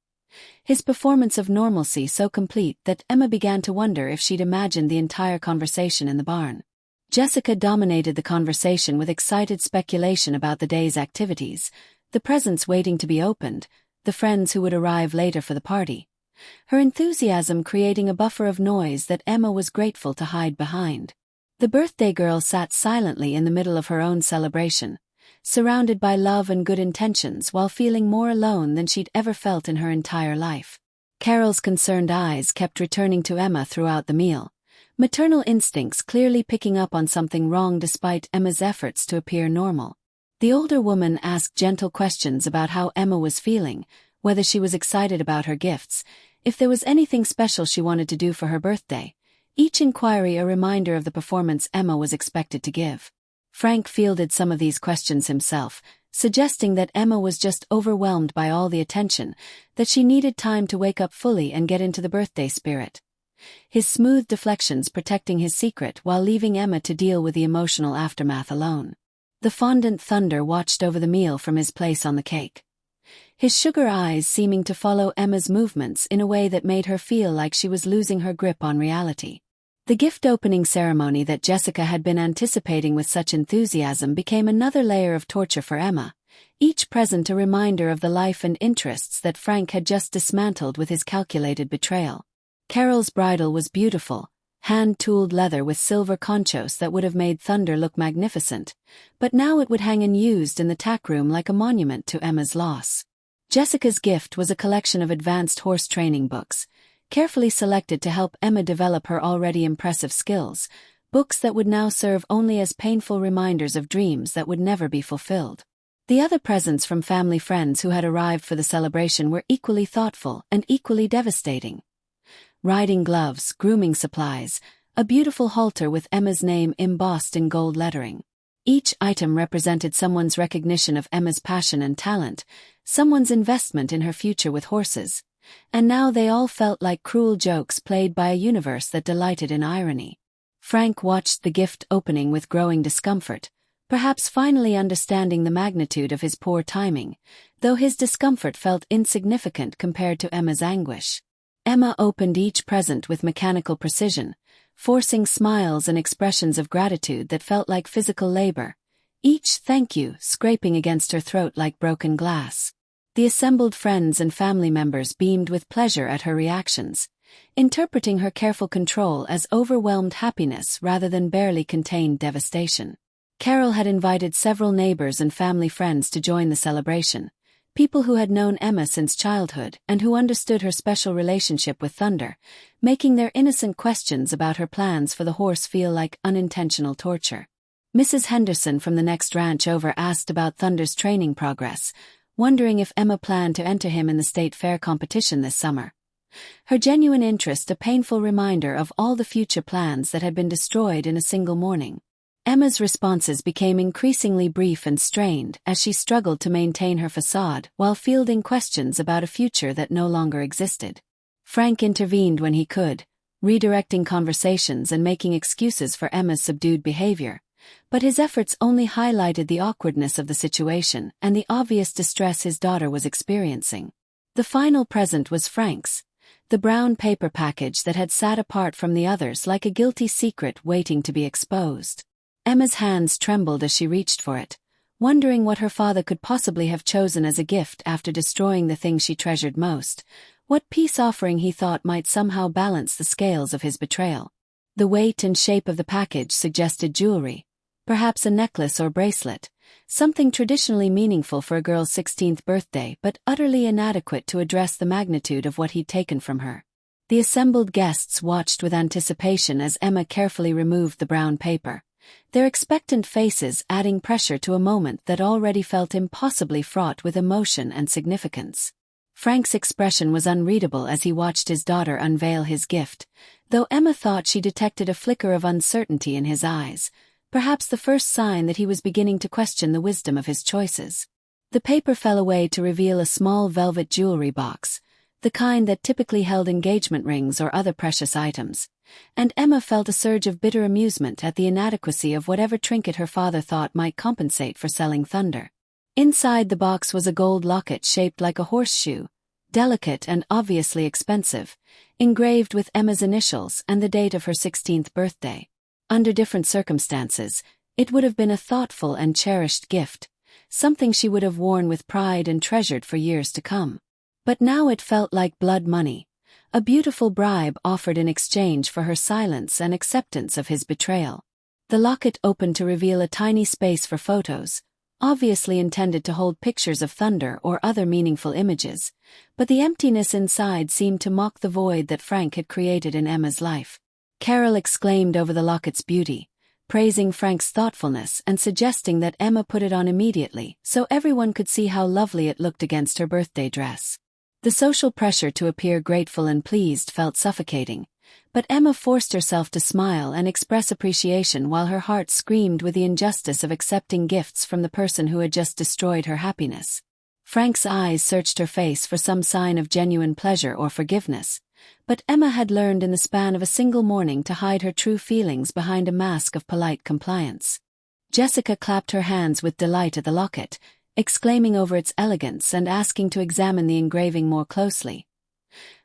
His performance of normalcy so complete that Emma began to wonder if she'd imagined the entire conversation in the barn. Jessica dominated the conversation with excited speculation about the day's activities, the presents waiting to be opened, the friends who would arrive later for the party. Her enthusiasm creating a buffer of noise that Emma was grateful to hide behind. The birthday girl sat silently in the middle of her own celebration, surrounded by love and good intentions while feeling more alone than she'd ever felt in her entire life. Carol's concerned eyes kept returning to Emma throughout the meal, maternal instincts clearly picking up on something wrong despite Emma's efforts to appear normal. The older woman asked gentle questions about how Emma was feeling, whether she was excited about her gifts, if there was anything special she wanted to do for her birthday, each inquiry a reminder of the performance Emma was expected to give. Frank fielded some of these questions himself, suggesting that Emma was just overwhelmed by all the attention, that she needed time to wake up fully and get into the birthday spirit. His smooth deflections protecting his secret while leaving Emma to deal with the emotional aftermath alone. The fondant Thunder watched over the meal from his place on the cake, his sugar eyes seeming to follow Emma's movements in a way that made her feel like she was losing her grip on reality. The gift opening ceremony that Jessica had been anticipating with such enthusiasm became another layer of torture for Emma, each present a reminder of the life and interests that Frank had just dismantled with his calculated betrayal. Carol's bridal was beautiful, hand-tooled leather with silver conchos that would have made Thunder look magnificent, but now it would hang unused in the tack room like a monument to Emma's loss. Jessica's gift was a collection of advanced horse training books, carefully selected to help Emma develop her already impressive skills, books that would now serve only as painful reminders of dreams that would never be fulfilled. The other presents from family friends who had arrived for the celebration were equally thoughtful and equally devastating. Riding gloves, grooming supplies, a beautiful halter with Emma's name embossed in gold lettering. Each item represented someone's recognition of Emma's passion and talent, someone's investment in her future with horses, and now they all felt like cruel jokes played by a universe that delighted in irony. Frank watched the gift opening with growing discomfort, perhaps finally understanding the magnitude of his poor timing, though his discomfort felt insignificant compared to Emma's anguish. Emma opened each present with mechanical precision, forcing smiles and expressions of gratitude that felt like physical labor, each "thank you" scraping against her throat like broken glass. The assembled friends and family members beamed with pleasure at her reactions, interpreting her careful control as overwhelmed happiness rather than barely contained devastation. Carol had invited several neighbors and family friends to join the celebration, people who had known Emma since childhood and who understood her special relationship with Thunder, making their innocent questions about her plans for the horse feel like unintentional torture. Mrs. Henderson from the next ranch over asked about Thunder's training progress, wondering if Emma planned to enter him in the state fair competition this summer. Her genuine interest a painful reminder of all the future plans that had been destroyed in a single morning. Emma's responses became increasingly brief and strained as she struggled to maintain her facade while fielding questions about a future that no longer existed. Frank intervened when he could, redirecting conversations and making excuses for Emma's subdued behavior, but his efforts only highlighted the awkwardness of the situation and the obvious distress his daughter was experiencing. The final present was Frank's, the brown paper package that had sat apart from the others like a guilty secret waiting to be exposed. Emma's hands trembled as she reached for it, wondering what her father could possibly have chosen as a gift after destroying the thing she treasured most, what peace offering he thought might somehow balance the scales of his betrayal. The weight and shape of the package suggested jewelry, perhaps a necklace or bracelet, something traditionally meaningful for a girl's 16th birthday but utterly inadequate to address the magnitude of what he'd taken from her. The assembled guests watched with anticipation as Emma carefully removed the brown paper, their expectant faces adding pressure to a moment that already felt impossibly fraught with emotion and significance. Frank's expression was unreadable as he watched his daughter unveil his gift, though Emma thought she detected a flicker of uncertainty in his eyes, perhaps the first sign that he was beginning to question the wisdom of his choices. The paper fell away to reveal a small velvet jewelry box, the kind that typically held engagement rings or other precious items, and Emma felt a surge of bitter amusement at the inadequacy of whatever trinket her father thought might compensate for selling Thunder. Inside the box was a gold locket shaped like a horseshoe, delicate and obviously expensive, engraved with Emma's initials and the date of her 16th birthday. Under different circumstances, it would have been a thoughtful and cherished gift, something she would have worn with pride and treasured for years to come. But now it felt like blood money, a beautiful bribe offered in exchange for her silence and acceptance of his betrayal. The locket opened to reveal a tiny space for photos, obviously intended to hold pictures of Thunder or other meaningful images, but the emptiness inside seemed to mock the void that Frank had created in Emma's life. Carol exclaimed over the locket's beauty, praising Frank's thoughtfulness and suggesting that Emma put it on immediately so everyone could see how lovely it looked against her birthday dress. The social pressure to appear grateful and pleased felt suffocating, but Emma forced herself to smile and express appreciation while her heart screamed with the injustice of accepting gifts from the person who had just destroyed her happiness. Frank's eyes searched her face for some sign of genuine pleasure or forgiveness, but Emma had learned in the span of a single morning to hide her true feelings behind a mask of polite compliance. Jessica clapped her hands with delight at the locket, exclaiming over its elegance and asking to examine the engraving more closely.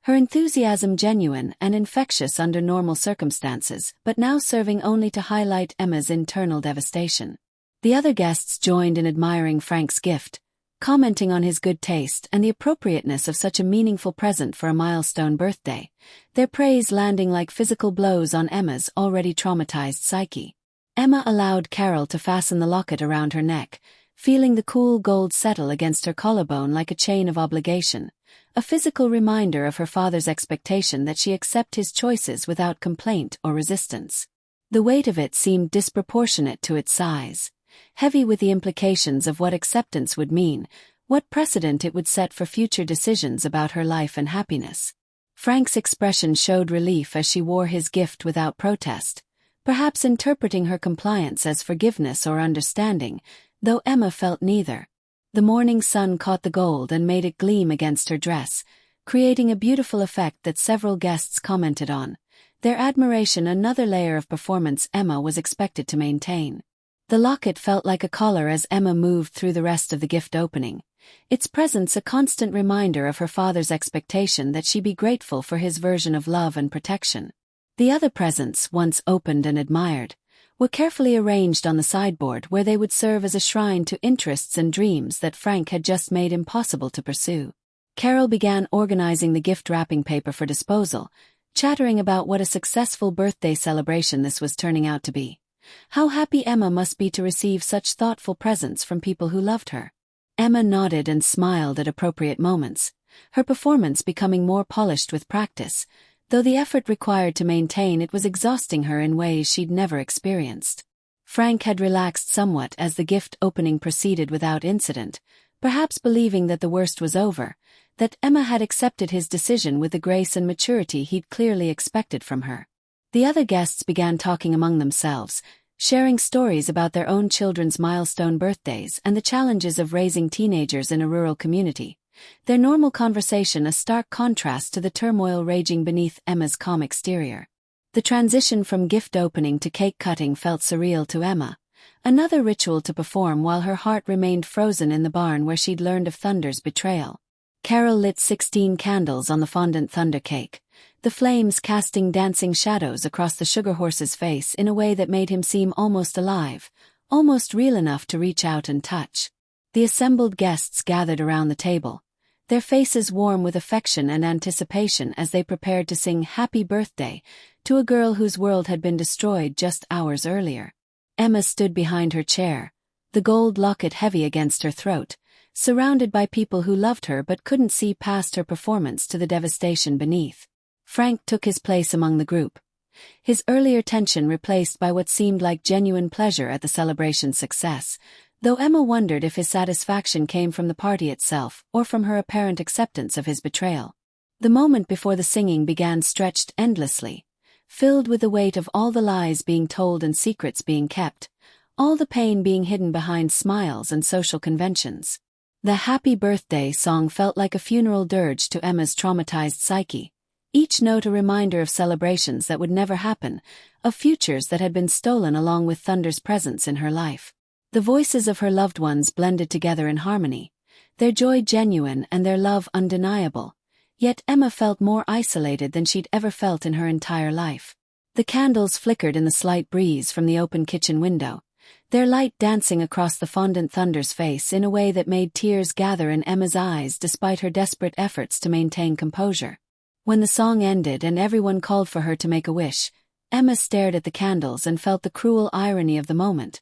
Her enthusiasm genuine and infectious under normal circumstances, but now serving only to highlight Emma's internal devastation. The other guests joined in admiring Frank's gift, commenting on his good taste and the appropriateness of such a meaningful present for a milestone birthday, their praise landing like physical blows on Emma's already traumatized psyche. Emma allowed Carol to fasten the locket around her neck, feeling the cool gold settle against her collarbone like a chain of obligation, a physical reminder of her father's expectation that she accept his choices without complaint or resistance. The weight of it seemed disproportionate to its size, heavy with the implications of what acceptance would mean, what precedent it would set for future decisions about her life and happiness. Frank's expression showed relief as she wore his gift without protest, perhaps interpreting her compliance as forgiveness or understanding, though Emma felt neither. The morning sun caught the gold and made it gleam against her dress, creating a beautiful effect that several guests commented on, their admiration another layer of performance Emma was expected to maintain. The locket felt like a collar as Emma moved through the rest of the gift opening, its presence a constant reminder of her father's expectation that she be grateful for his version of love and protection. The other presents, once opened and admired, were carefully arranged on the sideboard where they would serve as a shrine to interests and dreams that Frank had just made impossible to pursue. Carol began organizing the gift wrapping paper for disposal, chattering about what a successful birthday celebration this was turning out to be. How happy Emma must be to receive such thoughtful presents from people who loved her. Emma nodded and smiled at appropriate moments, her performance becoming more polished with practice, though the effort required to maintain it was exhausting her in ways she'd never experienced. Frank had relaxed somewhat as the gift opening proceeded without incident, perhaps believing that the worst was over, that Emma had accepted his decision with the grace and maturity he'd clearly expected from her. The other guests began talking among themselves, sharing stories about their own children's milestone birthdays and the challenges of raising teenagers in a rural community, their normal conversation a stark contrast to the turmoil raging beneath Emma's calm exterior. The transition from gift opening to cake cutting felt surreal to Emma, another ritual to perform while her heart remained frozen in the barn where she'd learned of Thunder's betrayal. Carol lit 16 candles on the fondant Thunder cake, the flames casting dancing shadows across the sugar horse's face in a way that made him seem almost alive, almost real enough to reach out and touch. The assembled guests gathered around the table, their faces warm with affection and anticipation as they prepared to sing Happy Birthday to a girl whose world had been destroyed just hours earlier. Emma stood behind her chair, the gold locket heavy against her throat, surrounded by people who loved her but couldn't see past her performance to the devastation beneath. Frank took his place among the group, his earlier tension replaced by what seemed like genuine pleasure at the celebration's success, though Emma wondered if his satisfaction came from the party itself or from her apparent acceptance of his betrayal. The moment before the singing began stretched endlessly, filled with the weight of all the lies being told and secrets being kept, all the pain being hidden behind smiles and social conventions. The Happy Birthday song felt like a funeral dirge to Emma's traumatized psyche, each note a reminder of celebrations that would never happen, of futures that had been stolen along with Thunder's presence in her life. The voices of her loved ones blended together in harmony, their joy genuine and their love undeniable, yet Emma felt more isolated than she'd ever felt in her entire life. The candles flickered in the slight breeze from the open kitchen window, their light dancing across the fondant Thunder's face in a way that made tears gather in Emma's eyes despite her desperate efforts to maintain composure. When the song ended and everyone called for her to make a wish, Emma stared at the candles and felt the cruel irony of the moment.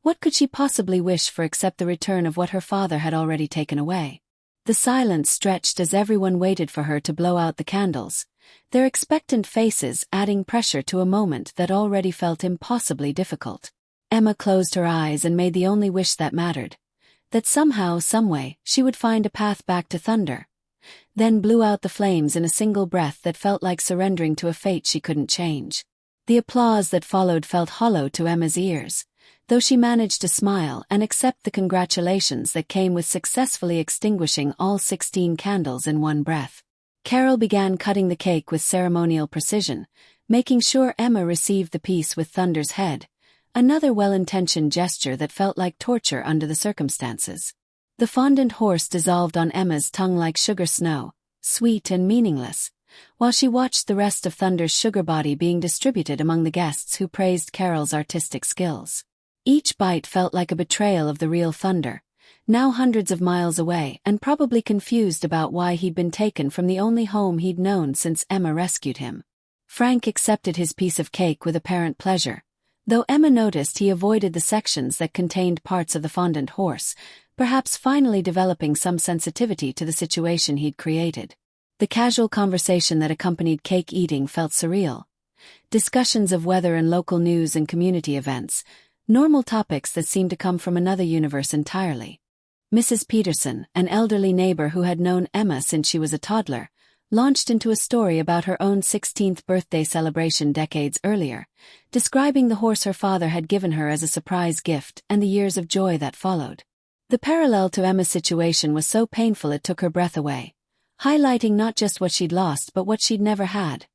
What could she possibly wish for except the return of what her father had already taken away? The silence stretched as everyone waited for her to blow out the candles, their expectant faces adding pressure to a moment that already felt impossibly difficult. Emma closed her eyes and made the only wish that mattered, that somehow, someway, she would find a path back to Thunder. Then blew out the flames in a single breath that felt like surrendering to a fate she couldn't change. The applause that followed felt hollow to Emma's ears, though she managed to smile and accept the congratulations that came with successfully extinguishing all 16 candles in one breath. Carol began cutting the cake with ceremonial precision, making sure Emma received the piece with Thunder's head, another well-intentioned gesture that felt like torture under the circumstances. The fondant horse dissolved on Emma's tongue like sugar snow, sweet and meaningless, while she watched the rest of Thunder's sugar body being distributed among the guests who praised Carol's artistic skills. Each bite felt like a betrayal of the real Thunder, now hundreds of miles away and probably confused about why he'd been taken from the only home he'd known since Emma rescued him. Frank accepted his piece of cake with apparent pleasure, though Emma noticed he avoided the sections that contained parts of the fondant horse, perhaps finally developing some sensitivity to the situation he'd created. The casual conversation that accompanied cake eating felt surreal. Discussions of weather and local news and community events, normal topics that seemed to come from another universe entirely. Mrs. Peterson, an elderly neighbor who had known Emma since she was a toddler, launched into a story about her own 16th birthday celebration decades earlier, describing the horse her father had given her as a surprise gift and the years of joy that followed. The parallel to Emma's situation was so painful it took her breath away, highlighting not just what she'd lost but what she'd never had.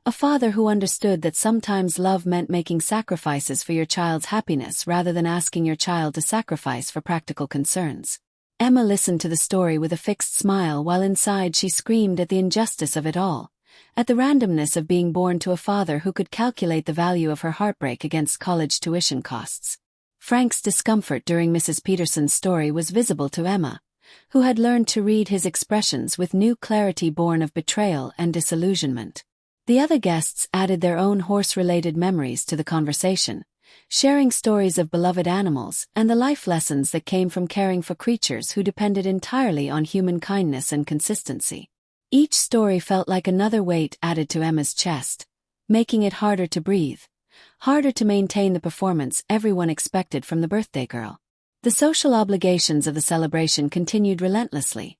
A father who understood that sometimes love meant making sacrifices for your child's happiness rather than asking your child to sacrifice for practical concerns. Emma listened to the story with a fixed smile while inside she screamed at the injustice of it all, at the randomness of being born to a father who could calculate the value of her heartbreak against college tuition costs. Frank's discomfort during Mrs. Peterson's story was visible to Emma, who had learned to read his expressions with new clarity born of betrayal and disillusionment. The other guests added their own horse-related memories to the conversation, sharing stories of beloved animals and the life lessons that came from caring for creatures who depended entirely on human kindness and consistency. Each story felt like another weight added to Emma's chest, making it harder to breathe, harder to maintain the performance everyone expected from the birthday girl. The social obligations of the celebration continued relentlessly,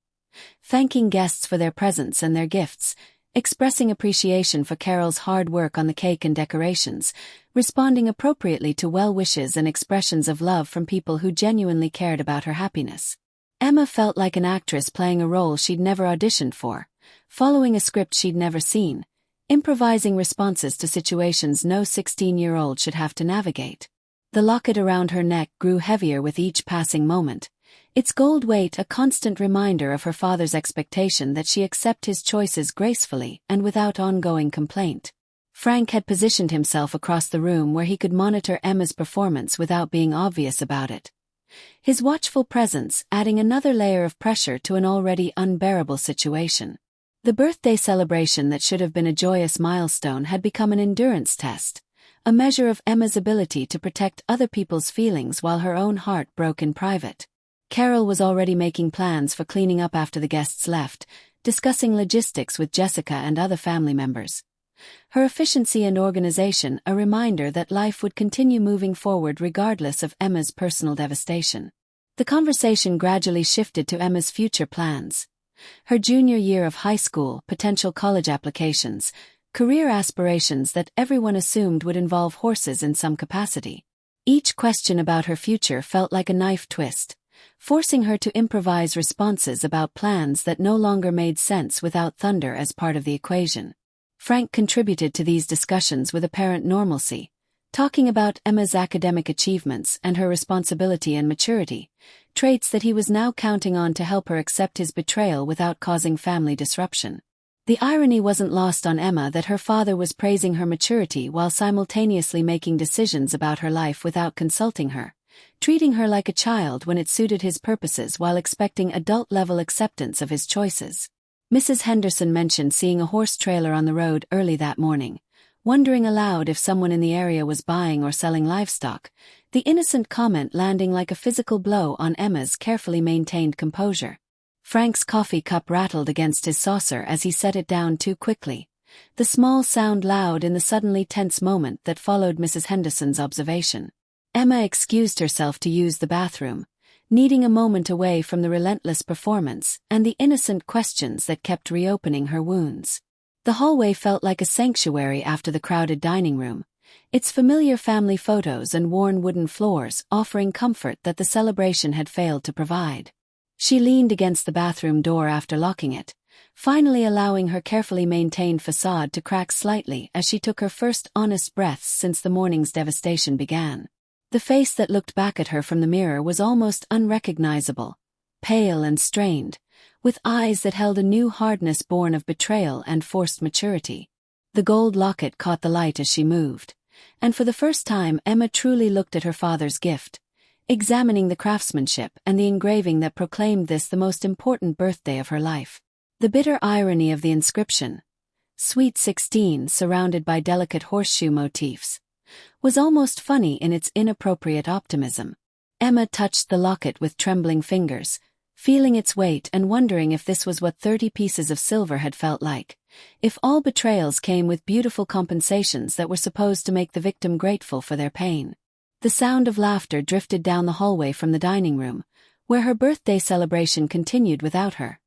thanking guests for their presents and their gifts, expressing appreciation for Carol's hard work on the cake and decorations, responding appropriately to well wishes and expressions of love from people who genuinely cared about her happiness. Emma felt like an actress playing a role she'd never auditioned for, following a script she'd never seen, improvising responses to situations no 16-year-old should have to navigate. The locket around her neck grew heavier with each passing moment, its gold weight a constant reminder of her father's expectation that she accept his choices gracefully and without ongoing complaint. Frank had positioned himself across the room where he could monitor Emma's performance without being obvious about it, his watchful presence adding another layer of pressure to an already unbearable situation. The birthday celebration that should have been a joyous milestone had become an endurance test, a measure of Emma's ability to protect other people's feelings while her own heart broke in private. Carol was already making plans for cleaning up after the guests left, discussing logistics with Jessica and other family members. Her efficiency and organization a reminder that life would continue moving forward regardless of Emma's personal devastation. The conversation gradually shifted to Emma's future plans. Her junior year of high school, potential college applications, career aspirations that everyone assumed would involve horses in some capacity. Each question about her future felt like a knife twist, forcing her to improvise responses about plans that no longer made sense without thunder as part of the equation. Frank contributed to these discussions with apparent normalcy, talking about Emma's academic achievements and her responsibility and maturity, traits that he was now counting on to help her accept his betrayal without causing family disruption. The irony wasn't lost on Emma that her father was praising her maturity while simultaneously making decisions about her life without consulting her, treating her like a child when it suited his purposes while expecting adult-level acceptance of his choices. Mrs. Henderson mentioned seeing a horse trailer on the road early that morning, wondering aloud if someone in the area was buying or selling livestock, the innocent comment landing like a physical blow on Emma's carefully maintained composure. Frank's coffee cup rattled against his saucer as he set it down too quickly, the small sound loud in the suddenly tense moment that followed Mrs. Henderson's observation. Emma excused herself to use the bathroom, needing a moment away from the relentless performance and the innocent questions that kept reopening her wounds. The hallway felt like a sanctuary after the crowded dining room, its familiar family photos and worn wooden floors offering comfort that the celebration had failed to provide. She leaned against the bathroom door after locking it, finally allowing her carefully maintained facade to crack slightly as she took her first honest breaths since the morning's devastation began. The face that looked back at her from the mirror was almost unrecognizable, pale and strained, with eyes that held a new hardness born of betrayal and forced maturity. The gold locket caught the light as she moved, and for the first time Emma truly looked at her father's gift, examining the craftsmanship and the engraving that proclaimed this the most important birthday of her life. The bitter irony of the inscription, "Sweet 16 surrounded by delicate horseshoe motifs," was almost funny in its inappropriate optimism. Emma touched the locket with trembling fingers, feeling its weight and wondering if this was what 30 pieces of silver had felt like, if all betrayals came with beautiful compensations that were supposed to make the victim grateful for their pain. The sound of laughter drifted down the hallway from the dining room, where her birthday celebration continued without her,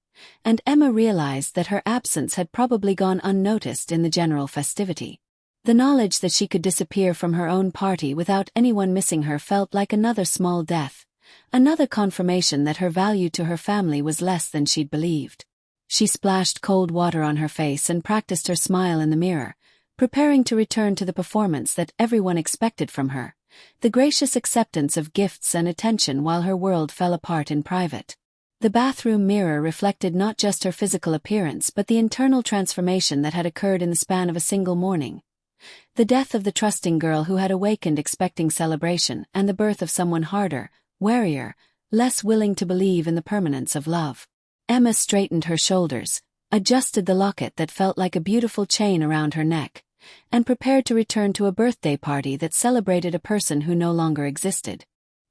and Emma realized that her absence had probably gone unnoticed in the general festivity. The knowledge that she could disappear from her own party without anyone missing her felt like another small death, another confirmation that her value to her family was less than she'd believed. She splashed cold water on her face and practiced her smile in the mirror, preparing to return to the performance that everyone expected from her, the gracious acceptance of gifts and attention while her world fell apart in private. The bathroom mirror reflected not just her physical appearance but the internal transformation that had occurred in the span of a single morning. The death of the trusting girl who had awakened expecting celebration, and the birth of someone harder, warier, less willing to believe in the permanence of love. Emma straightened her shoulders, adjusted the locket that felt like a beautiful chain around her neck, and prepared to return to a birthday party that celebrated a person who no longer existed.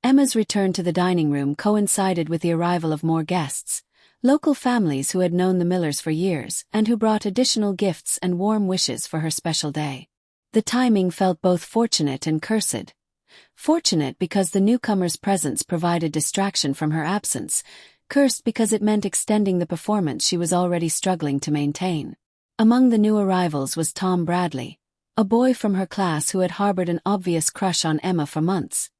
Emma's return to the dining room coincided with the arrival of more guests, local families who had known the Millers for years and who brought additional gifts and warm wishes for her special day. The timing felt both fortunate and cursed. Fortunate because the newcomer's presence provided distraction from her absence, cursed because it meant extending the performance she was already struggling to maintain. Among the new arrivals was Tom Bradley, a boy from her class who had harbored an obvious crush on Emma for months.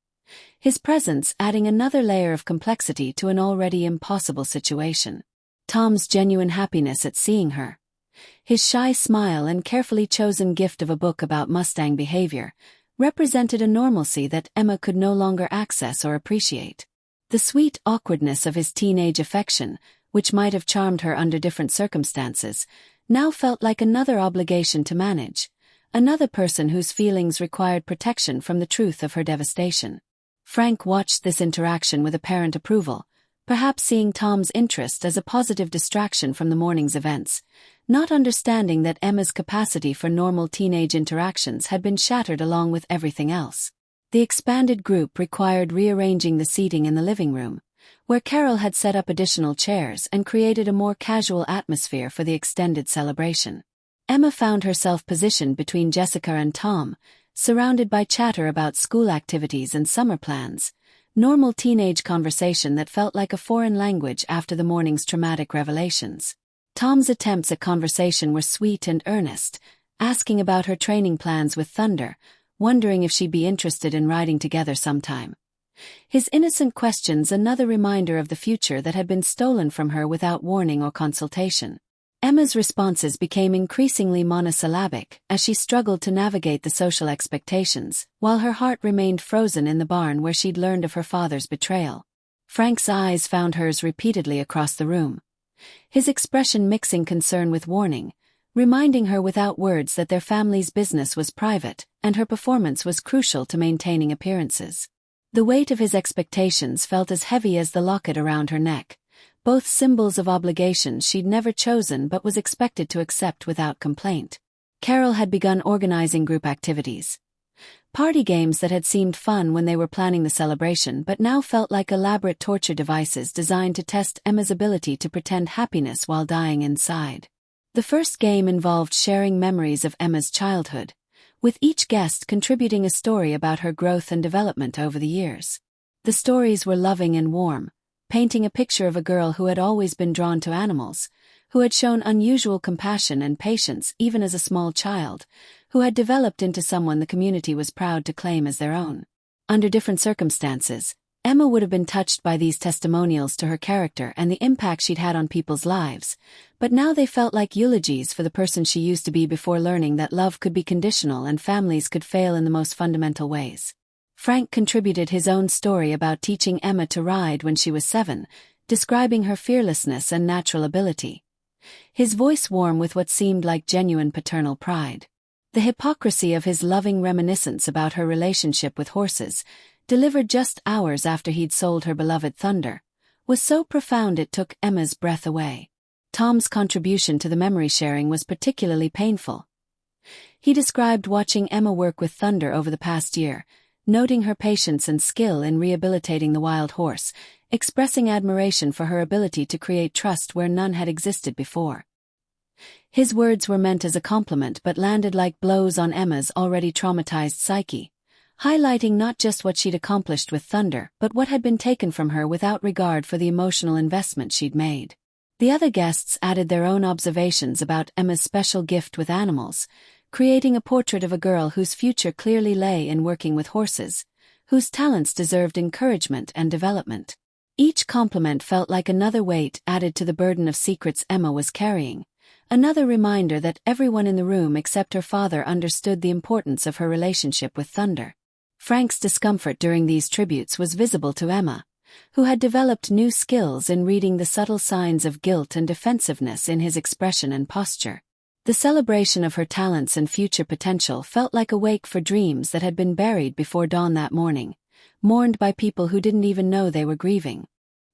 His presence adding another layer of complexity to an already impossible situation. Tom's genuine happiness at seeing her, his shy smile and carefully chosen gift of a book about Mustang behavior, represented a normalcy that Emma could no longer access or appreciate. The sweet awkwardness of his teenage affection, which might have charmed her under different circumstances, now felt like another obligation to manage, another person whose feelings required protection from the truth of her devastation. Frank watched this interaction with apparent approval, perhaps seeing Tom's interest as a positive distraction from the morning's events, not understanding that Emma's capacity for normal teenage interactions had been shattered along with everything else. The expanded group required rearranging the seating in the living room, where Carol had set up additional chairs and created a more casual atmosphere for the extended celebration. Emma found herself positioned between Jessica and Tom, surrounded by chatter about school activities and summer plans, normal teenage conversation that felt like a foreign language after the morning's traumatic revelations. Tom's attempts at conversation were sweet and earnest, asking about her training plans with Thunder, wondering if she'd be interested in riding together sometime. His innocent questions another reminder of the future that had been stolen from her without warning or consultation. Emma's responses became increasingly monosyllabic as she struggled to navigate the social expectations, while her heart remained frozen in the barn where she'd learned of her father's betrayal. Frank's eyes found hers repeatedly across the room, his expression mixing concern with warning, reminding her without words that their family's business was private and her performance was crucial to maintaining appearances. The weight of his expectations felt as heavy as the locket around her neck, both symbols of obligations she'd never chosen but was expected to accept without complaint. Carol had begun organizing group activities. Party games that had seemed fun when they were planning the celebration but now felt like elaborate torture devices designed to test Emma's ability to pretend happiness while dying inside. The first game involved sharing memories of Emma's childhood, with each guest contributing a story about her growth and development over the years. The stories were loving and warm, painting a picture of a girl who had always been drawn to animals, who had shown unusual compassion and patience even as a small child, who had developed into someone the community was proud to claim as their own. Under different circumstances, Emma would have been touched by these testimonials to her character and the impact she'd had on people's lives, but now they felt like eulogies for the person she used to be before learning that love could be conditional and families could fail in the most fundamental ways. Frank contributed his own story about teaching Emma to ride when she was 7, describing her fearlessness and natural ability. His voice warm with what seemed like genuine paternal pride. The hypocrisy of his loving reminiscence about her relationship with horses, delivered just hours after he'd sold her beloved Thunder, was so profound it took Emma's breath away. Tom's contribution to the memory sharing was particularly painful. He described watching Emma work with Thunder over the past year, noting her patience and skill in rehabilitating the wild horse, expressing admiration for her ability to create trust where none had existed before. His words were meant as a compliment but landed like blows on Emma's already traumatized psyche, highlighting not just what she'd accomplished with Thunder but what had been taken from her without regard for the emotional investment she'd made. The other guests added their own observations about Emma's special gift with animals, creating a portrait of a girl whose future clearly lay in working with horses, whose talents deserved encouragement and development. Each compliment felt like another weight added to the burden of secrets Emma was carrying, another reminder that everyone in the room except her father understood the importance of her relationship with Thunder. Frank's discomfort during these tributes was visible to Emma, who had developed new skills in reading the subtle signs of guilt and defensiveness in his expression and posture. The celebration of her talents and future potential felt like a wake for dreams that had been buried before dawn that morning, mourned by people who didn't even know they were grieving.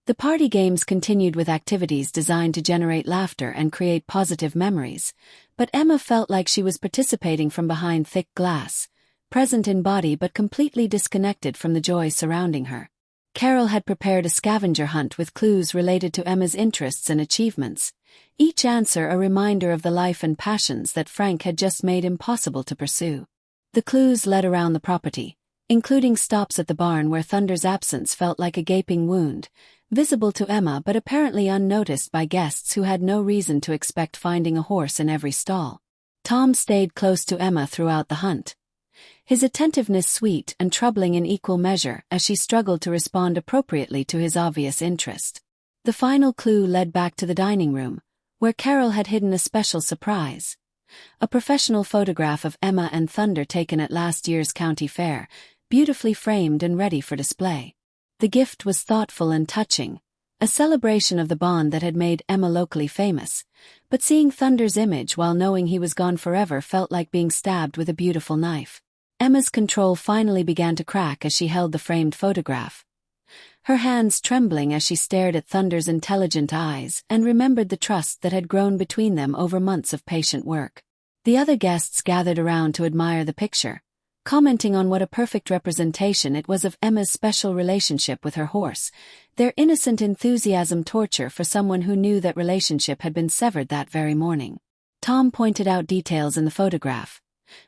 The party games continued with activities designed to generate laughter and create positive memories, but Emma felt like she was participating from behind thick glass, present in body but completely disconnected from the joy surrounding her. Carol had prepared a scavenger hunt with clues related to Emma's interests and achievements, each answer a reminder of the life and passions that Frank had just made impossible to pursue. The clues led around the property, including stops at the barn where Thunder's absence felt like a gaping wound, visible to Emma but apparently unnoticed by guests who had no reason to expect finding a horse in every stall. Tom stayed close to Emma throughout the hunt, his attentiveness sweet and troubling in equal measure as she struggled to respond appropriately to his obvious interest. The final clue led back to the dining room, where Carol had hidden a special surprise. A professional photograph of Emma and Thunder taken at last year's county fair, beautifully framed and ready for display. The gift was thoughtful and touching, a celebration of the bond that had made Emma locally famous, but seeing Thunder's image while knowing he was gone forever felt like being stabbed with a beautiful knife. Emma's control finally began to crack as she held the framed photograph, her hands trembling as she stared at Thunder's intelligent eyes and remembered the trust that had grown between them over months of patient work. The other guests gathered around to admire the picture, commenting on what a perfect representation it was of Emma's special relationship with her horse, their innocent enthusiasm torture for someone who knew that relationship had been severed that very morning. Tom pointed out details in the photograph.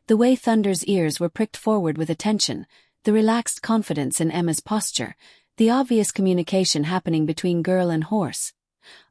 The way Thunder's ears were pricked forward with attention, the relaxed confidence in Emma's posture, the obvious communication happening between girl and horse.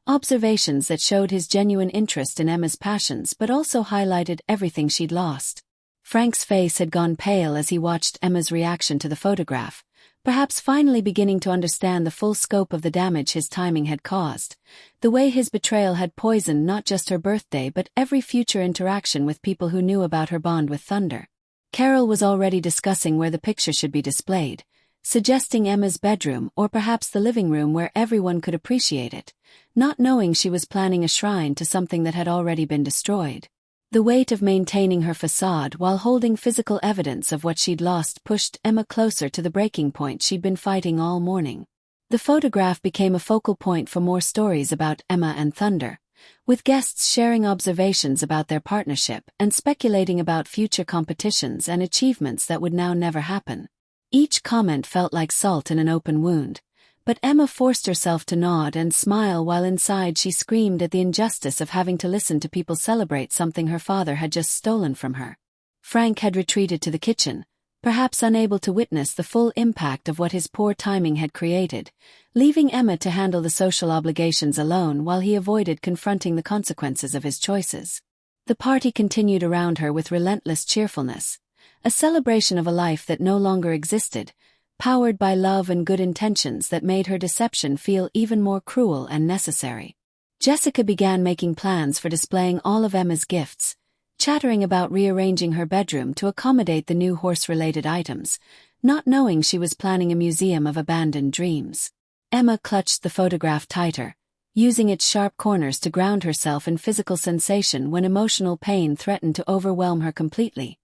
Observations that showed his genuine interest in Emma's passions but also highlighted everything she'd lost. Frank's face had gone pale as he watched Emma's reaction to the photograph, perhaps finally beginning to understand the full scope of the damage his timing had caused, the way his betrayal had poisoned not just her birthday but every future interaction with people who knew about her bond with Thunder. Carol was already discussing where the picture should be displayed, suggesting Emma's bedroom or perhaps the living room where everyone could appreciate it, not knowing she was planning a shrine to something that had already been destroyed. The weight of maintaining her facade while holding physical evidence of what she'd lost pushed Emma closer to the breaking point she'd been fighting all morning. The photograph became a focal point for more stories about Emma and Thunder, with guests sharing observations about their partnership and speculating about future competitions and achievements that would now never happen. Each comment felt like salt in an open wound, but Emma forced herself to nod and smile while inside she screamed at the injustice of having to listen to people celebrate something her father had just stolen from her. Frank had retreated to the kitchen, perhaps unable to witness the full impact of what his poor timing had created, leaving Emma to handle the social obligations alone while he avoided confronting the consequences of his choices. The party continued around her with relentless cheerfulness, a celebration of a life that no longer existed, powered by love and good intentions that made her deception feel even more cruel and necessary. Jessica began making plans for displaying all of Emma's gifts, chattering about rearranging her bedroom to accommodate the new horse-related items, not knowing she was planning a museum of abandoned dreams. Emma clutched the photograph tighter, using its sharp corners to ground herself in physical sensation when emotional pain threatened to overwhelm her completely,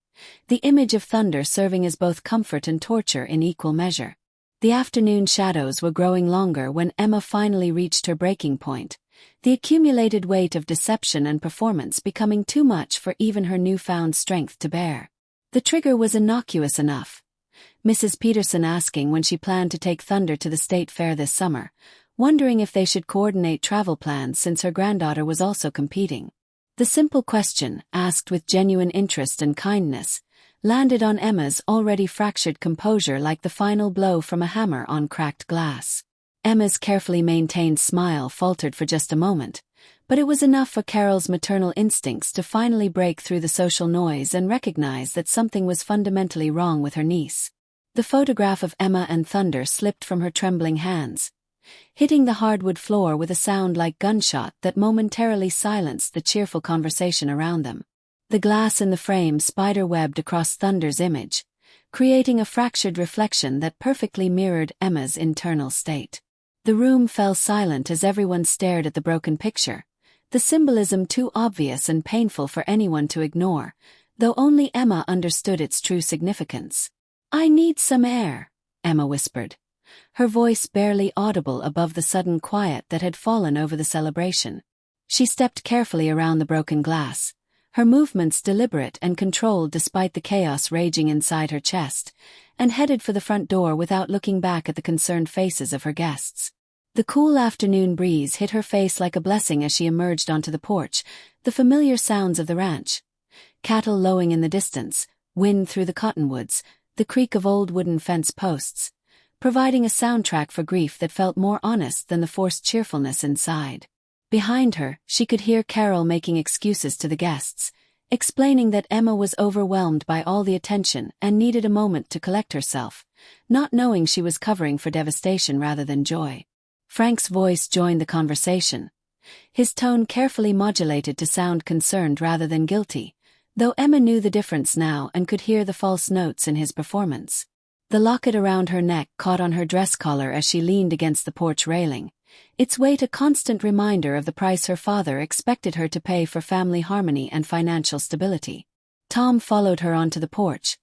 the image of Thunder serving as both comfort and torture in equal measure. The afternoon shadows were growing longer when Emma finally reached her breaking point, the accumulated weight of deception and performance becoming too much for even her newfound strength to bear. The trigger was innocuous enough. Mrs. Peterson asking when she planned to take Thunder to the state fair this summer, wondering if they should coordinate travel plans since her granddaughter was also competing. The simple question, asked with genuine interest and kindness, landed on Emma's already fractured composure like the final blow from a hammer on cracked glass. Emma's carefully maintained smile faltered for just a moment, but it was enough for Carol's maternal instincts to finally break through the social noise and recognize that something was fundamentally wrong with her niece. The photograph of Emma and Thunder slipped from her trembling hands, hitting the hardwood floor with a sound like gunshot that momentarily silenced the cheerful conversation around them. The glass in the frame spider-webbed across Thunder's image, creating a fractured reflection that perfectly mirrored Emma's internal state. The room fell silent as everyone stared at the broken picture, the symbolism too obvious and painful for anyone to ignore, though only Emma understood its true significance. "I need some air," Emma whispered, her voice barely audible above the sudden quiet that had fallen over the celebration. She stepped carefully around the broken glass, her movements deliberate and controlled despite the chaos raging inside her chest, and headed for the front door without looking back at the concerned faces of her guests. The cool afternoon breeze hit her face like a blessing as she emerged onto the porch, the familiar sounds of the ranch. Cattle lowing in the distance, wind through the cottonwoods, the creak of old wooden fence posts, providing a soundtrack for grief that felt more honest than the forced cheerfulness inside. Behind her, she could hear Carol making excuses to the guests, explaining that Emma was overwhelmed by all the attention and needed a moment to collect herself, not knowing she was covering for devastation rather than joy. Frank's voice joined the conversation, his tone carefully modulated to sound concerned rather than guilty, though Emma knew the difference now and could hear the false notes in his performance. The locket around her neck caught on her dress collar as she leaned against the porch railing, its weight a constant reminder of the price her father expected her to pay for family harmony and financial stability. Tom followed her onto the porch,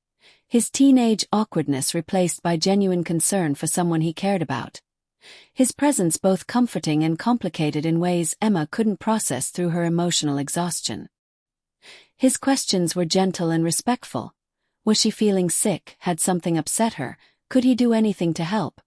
his teenage awkwardness replaced by genuine concern for someone he cared about. His presence both comforting and complicated in ways Emma couldn't process through her emotional exhaustion. His questions were gentle and respectful. Was she feeling sick? Had something upset her? Could he do anything to help?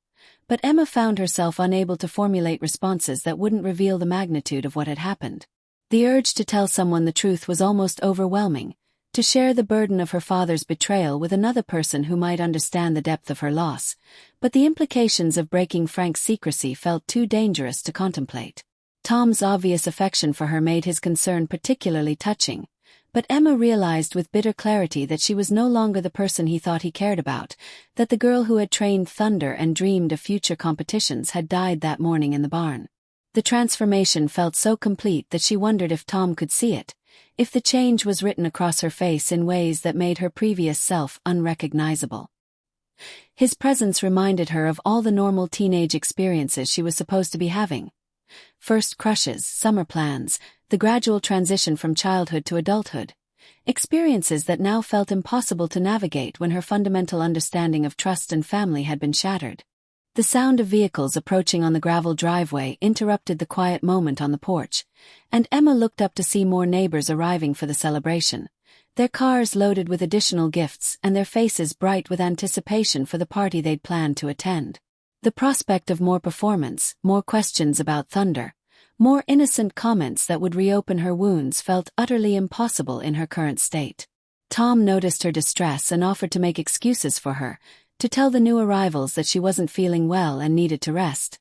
But Emma found herself unable to formulate responses that wouldn't reveal the magnitude of what had happened. The urge to tell someone the truth was almost overwhelming, to share the burden of her father's betrayal with another person who might understand the depth of her loss, but the implications of breaking Frank's secrecy felt too dangerous to contemplate. Tom's obvious affection for her made his concern particularly touching, but Emma realized with bitter clarity that she was no longer the person he thought he cared about, that the girl who had trained Thunder and dreamed of future competitions had died that morning in the barn. The transformation felt so complete that she wondered if Tom could see it, if the change was written across her face in ways that made her previous self unrecognizable. His presence reminded her of all the normal teenage experiences she was supposed to be having. First crushes, summer plans, the gradual transition from childhood to adulthood. Experiences that now felt impossible to navigate when her fundamental understanding of trust and family had been shattered. The sound of vehicles approaching on the gravel driveway interrupted the quiet moment on the porch, and Emma looked up to see more neighbors arriving for the celebration, their cars loaded with additional gifts and their faces bright with anticipation for the party they'd planned to attend. The prospect of more performance, more questions about Thunder, more innocent comments that would reopen her wounds felt utterly impossible in her current state. Tom noticed her distress and offered to make excuses for her, to tell the new arrivals that she wasn't feeling well and needed to rest.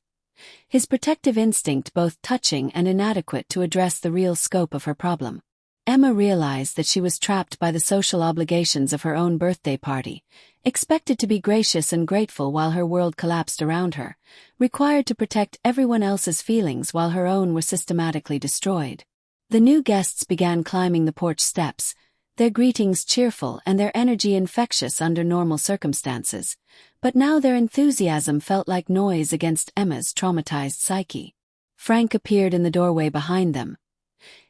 His protective instinct both touching and inadequate to address the real scope of her problem. Emma realized that she was trapped by the social obligations of her own birthday party, expected to be gracious and grateful while her world collapsed around her, required to protect everyone else's feelings while her own were systematically destroyed. The new guests began climbing the porch steps, their greetings cheerful and their energy infectious under normal circumstances, but now their enthusiasm felt like noise against Emma's traumatized psyche. Frank appeared in the doorway behind them,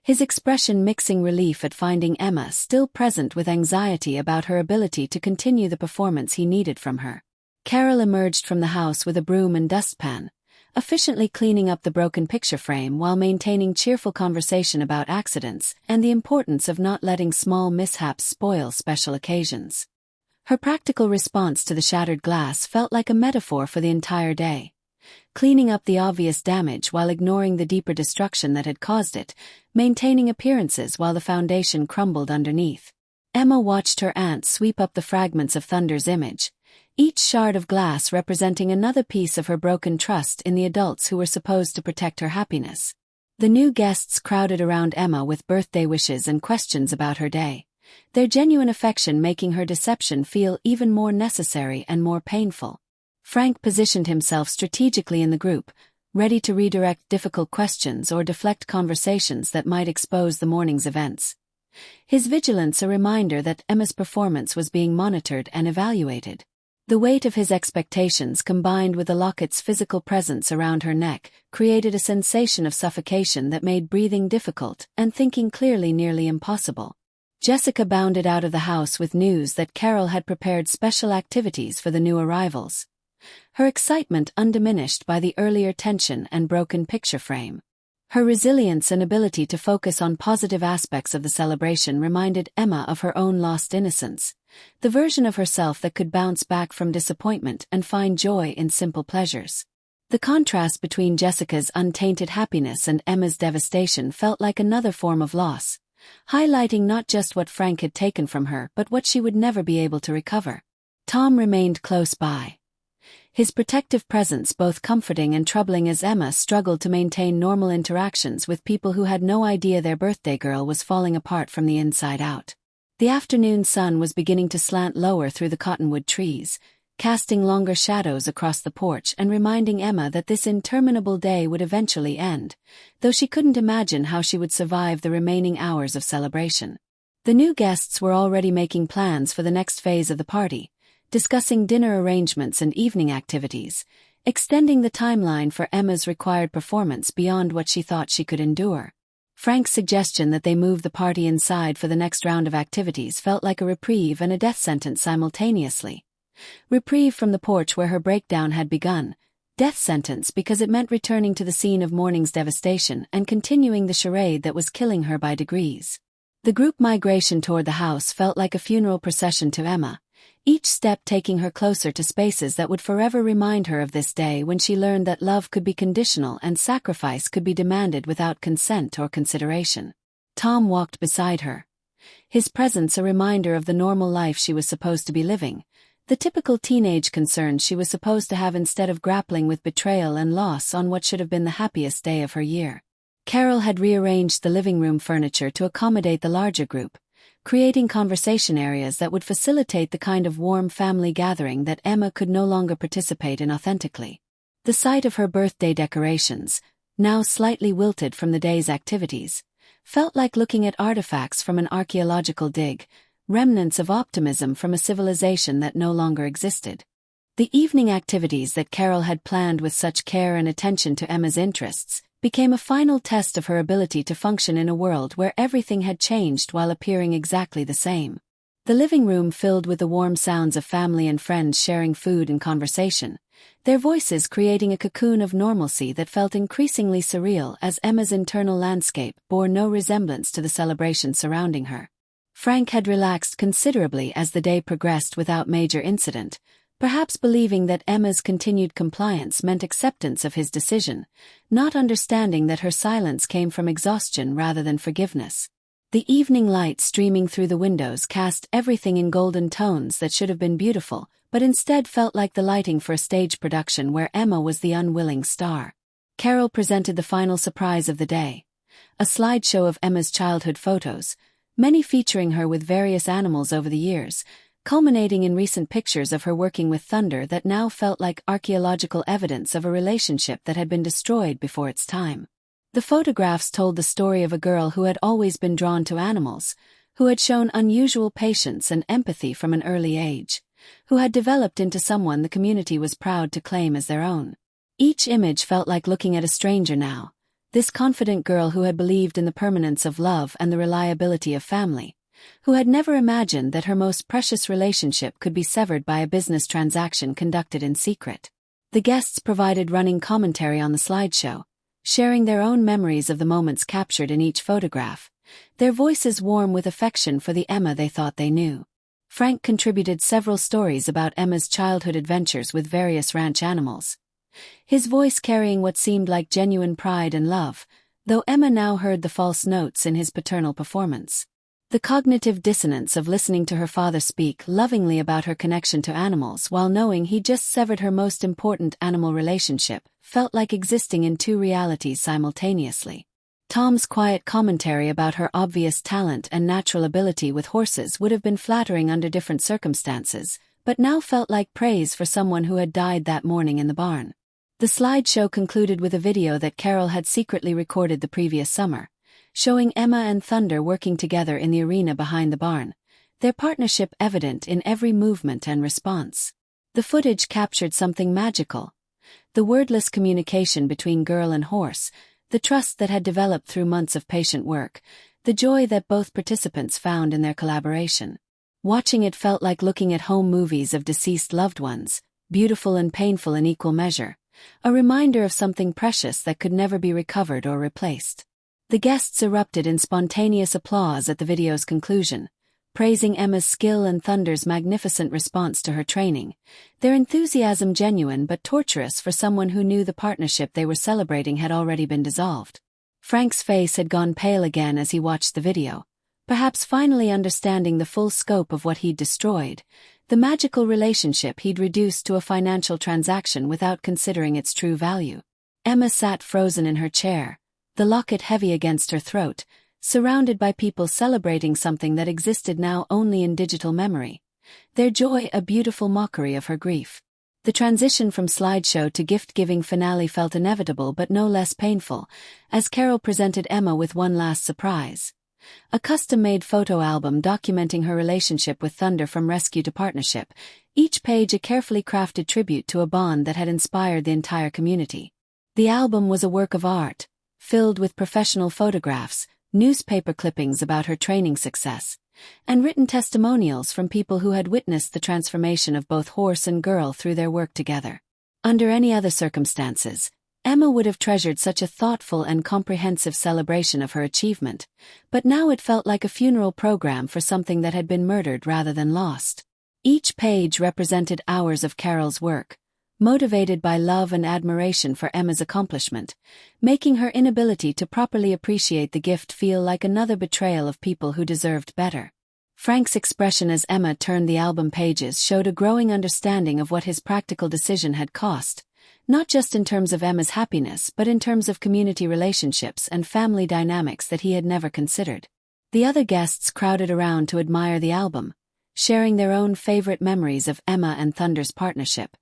his expression mixing relief at finding Emma still present with anxiety about her ability to continue the performance he needed from her. Carol emerged from the house with a broom and dustpan, efficiently cleaning up the broken picture frame while maintaining cheerful conversation about accidents and the importance of not letting small mishaps spoil special occasions. Her practical response to the shattered glass felt like a metaphor for the entire day. Cleaning up the obvious damage while ignoring the deeper destruction that had caused it, maintaining appearances while the foundation crumbled underneath. Emma watched her aunt sweep up the fragments of Thunder's image, each shard of glass representing another piece of her broken trust in the adults who were supposed to protect her happiness. The new guests crowded around Emma with birthday wishes and questions about her day, their genuine affection making her deception feel even more necessary and more painful. Frank positioned himself strategically in the group, ready to redirect difficult questions or deflect conversations that might expose the morning's events. His vigilance a reminder that Emma's performance was being monitored and evaluated. The weight of his expectations combined with the locket's physical presence around her neck created a sensation of suffocation that made breathing difficult and thinking clearly nearly impossible. Jessica bounded out of the house with news that Carol had prepared special activities for the new arrivals. Her excitement undiminished by the earlier tension and broken picture frame. Her resilience and ability to focus on positive aspects of the celebration reminded Emma of her own lost innocence, the version of herself that could bounce back from disappointment and find joy in simple pleasures. The contrast between Jessica's untainted happiness and Emma's devastation felt like another form of loss, highlighting not just what Frank had taken from her but what she would never be able to recover. Tom remained close by, his protective presence both comforting and troubling as Emma struggled to maintain normal interactions with people who had no idea their birthday girl was falling apart from the inside out. The afternoon sun was beginning to slant lower through the cottonwood trees, casting longer shadows across the porch and reminding Emma that this interminable day would eventually end, though she couldn't imagine how she would survive the remaining hours of celebration. The new guests were already making plans for the next phase of the party, discussing dinner arrangements and evening activities, extending the timeline for Emma's required performance beyond what she thought she could endure. Frank's suggestion that they move the party inside for the next round of activities felt like a reprieve and a death sentence simultaneously. Reprieve from the porch where her breakdown had begun, death sentence because it meant returning to the scene of morning's devastation and continuing the charade that was killing her by degrees. The group migration toward the house felt like a funeral procession to Emma, each step taking her closer to spaces that would forever remind her of this day when she learned that love could be conditional and sacrifice could be demanded without consent or consideration. Tom walked beside her, his presence a reminder of the normal life she was supposed to be living, the typical teenage concerns she was supposed to have instead of grappling with betrayal and loss on what should have been the happiest day of her year. Carol had rearranged the living room furniture to accommodate the larger group, creating conversation areas that would facilitate the kind of warm family gathering that Emma could no longer participate in authentically. The sight of her birthday decorations, now slightly wilted from the day's activities, felt like looking at artifacts from an archaeological dig, remnants of optimism from a civilization that no longer existed. The evening activities that Carol had planned with such care and attention to Emma's interests became a final test of her ability to function in a world where everything had changed while appearing exactly the same. The living room filled with the warm sounds of family and friends sharing food and conversation, their voices creating a cocoon of normalcy that felt increasingly surreal as Emma's internal landscape bore no resemblance to the celebration surrounding her. Frank had relaxed considerably as the day progressed without major incident, perhaps believing that Emma's continued compliance meant acceptance of his decision, not understanding that her silence came from exhaustion rather than forgiveness. The evening light streaming through the windows cast everything in golden tones that should have been beautiful, but instead felt like the lighting for a stage production where Emma was the unwilling star. Carol presented the final surprise of the day, a slideshow of Emma's childhood photos, many featuring her with various animals over the years, culminating in recent pictures of her working with Thunder that now felt like archaeological evidence of a relationship that had been destroyed before its time. The photographs told the story of a girl who had always been drawn to animals, who had shown unusual patience and empathy from an early age, who had developed into someone the community was proud to claim as their own. Each image felt like looking at a stranger now, this confident girl who had believed in the permanence of love and the reliability of family, who had never imagined that her most precious relationship could be severed by a business transaction conducted in secret. The guests provided running commentary on the slideshow, sharing their own memories of the moments captured in each photograph, their voices warm with affection for the Emma they thought they knew. Frank contributed several stories about Emma's childhood adventures with various ranch animals, his voice carrying what seemed like genuine pride and love, though Emma now heard the false notes in his paternal performance. The cognitive dissonance of listening to her father speak lovingly about her connection to animals while knowing he just severed her most important animal relationship felt like existing in two realities simultaneously. Tom's quiet commentary about her obvious talent and natural ability with horses would have been flattering under different circumstances, but now felt like praise for someone who had died that morning in the barn. The slideshow concluded with a video that Carol had secretly recorded the previous summer, showing Emma and Thunder working together in the arena behind the barn, their partnership evident in every movement and response. The footage captured something magical. The wordless communication between girl and horse, the trust that had developed through months of patient work, the joy that both participants found in their collaboration. Watching it felt like looking at home movies of deceased loved ones, beautiful and painful in equal measure, a reminder of something precious that could never be recovered or replaced. The guests erupted in spontaneous applause at the video's conclusion, praising Emma's skill and Thunder's magnificent response to her training, their enthusiasm genuine but torturous for someone who knew the partnership they were celebrating had already been dissolved. Frank's face had gone pale again as he watched the video, perhaps finally understanding the full scope of what he'd destroyed, the magical relationship he'd reduced to a financial transaction without considering its true value. Emma sat frozen in her chair, the locket heavy against her throat, surrounded by people celebrating something that existed now only in digital memory, their joy a beautiful mockery of her grief. The transition from slideshow to gift-giving finale felt inevitable but no less painful, as Carol presented Emma with one last surprise. A custom-made photo album documenting her relationship with Thunder from rescue to partnership, each page a carefully crafted tribute to a bond that had inspired the entire community. The album was a work of art, filled with professional photographs, newspaper clippings about her training success, and written testimonials from people who had witnessed the transformation of both horse and girl through their work together. Under any other circumstances, Emma would have treasured such a thoughtful and comprehensive celebration of her achievement, but now it felt like a funeral program for something that had been murdered rather than lost. Each page represented hours of Carol's work, motivated by love and admiration for Emma's accomplishment, making her inability to properly appreciate the gift feel like another betrayal of people who deserved better. Frank's expression as Emma turned the album pages showed a growing understanding of what his practical decision had cost, not just in terms of Emma's happiness but in terms of community relationships and family dynamics that he had never considered. The other guests crowded around to admire the album, sharing their own favorite memories of Emma and Thunder's partnership,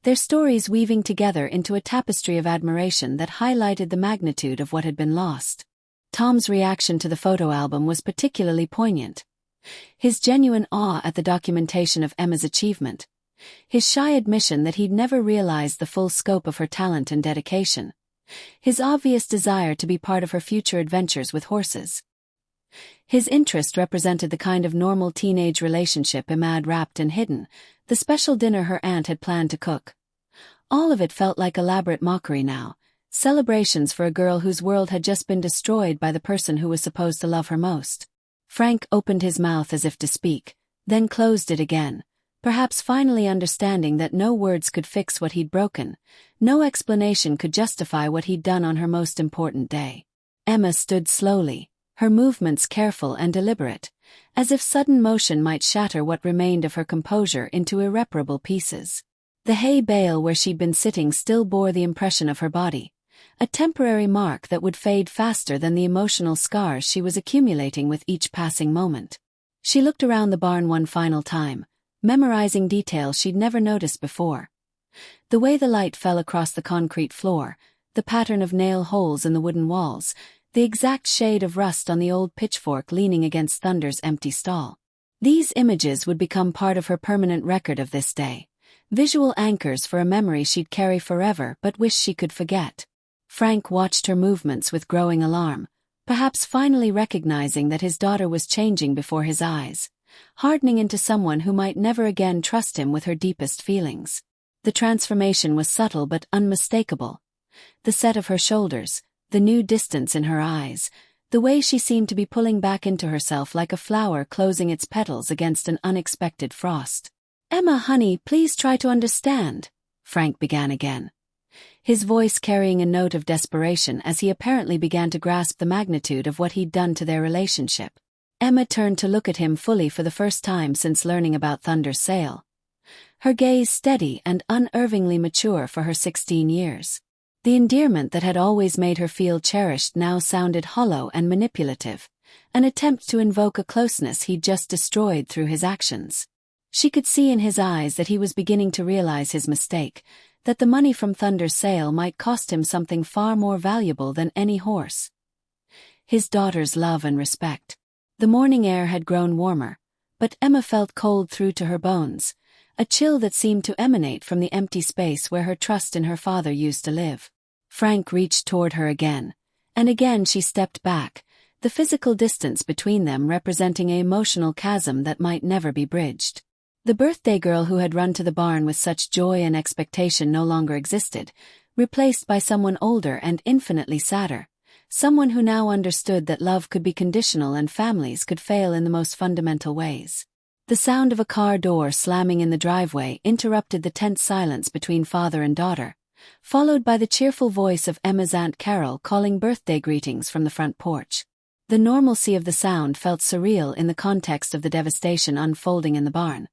their stories weaving together into a tapestry of admiration that highlighted the magnitude of what had been lost. Tom's reaction to the photo album was particularly poignant. His genuine awe at the documentation of Emma's achievement, his shy admission that he'd never realized the full scope of her talent and dedication, his obvious desire to be part of her future adventures with horses. His interest represented the kind of normal teenage relationship Emma had wrapped and hidden, the special dinner her aunt had planned to cook. All of it felt like elaborate mockery now, celebrations for a girl whose world had just been destroyed by the person who was supposed to love her most. Frank opened his mouth as if to speak, then closed it again, perhaps finally understanding that no words could fix what he'd broken, no explanation could justify what he'd done on her most important day. Emma stood slowly, her movements careful and deliberate, as if sudden motion might shatter what remained of her composure into irreparable pieces. The hay bale where she'd been sitting still bore the impression of her body, a temporary mark that would fade faster than the emotional scars she was accumulating with each passing moment. She looked around the barn one final time, memorizing details she'd never noticed before. The way the light fell across the concrete floor, the pattern of nail holes in the wooden walls, the exact shade of rust on the old pitchfork leaning against Thunder's empty stall. These images would become part of her permanent record of this day, visual anchors for a memory she'd carry forever but wish she could forget. Frank watched her movements with growing alarm, perhaps finally recognizing that his daughter was changing before his eyes, hardening into someone who might never again trust him with her deepest feelings. The transformation was subtle but unmistakable. The set of her shoulders, the new distance in her eyes, the way she seemed to be pulling back into herself like a flower closing its petals against an unexpected frost. "Emma, honey, please try to understand," Frank began again, his voice carrying a note of desperation as he apparently began to grasp the magnitude of what he'd done to their relationship. Emma turned to look at him fully for the first time since learning about Thunder's sale, her gaze steady and unervingly mature for her 16 years. The endearment that had always made her feel cherished now sounded hollow and manipulative, an attempt to invoke a closeness he'd just destroyed through his actions. She could see in his eyes that he was beginning to realize his mistake, that the money from Thunder's sale might cost him something far more valuable than any horse: his daughter's love and respect. The morning air had grown warmer, but Emma felt cold through to her bones, a chill that seemed to emanate from the empty space where her trust in her father used to live. Frank reached toward her again, and again she stepped back, the physical distance between them representing an emotional chasm that might never be bridged. The birthday girl who had run to the barn with such joy and expectation no longer existed, replaced by someone older and infinitely sadder, someone who now understood that love could be conditional and families could fail in the most fundamental ways. The sound of a car door slamming in the driveway interrupted the tense silence between father and daughter, followed by the cheerful voice of Emma's Aunt Carol calling birthday greetings from the front porch. The normalcy of the sound felt surreal in the context of the devastation unfolding in the barn,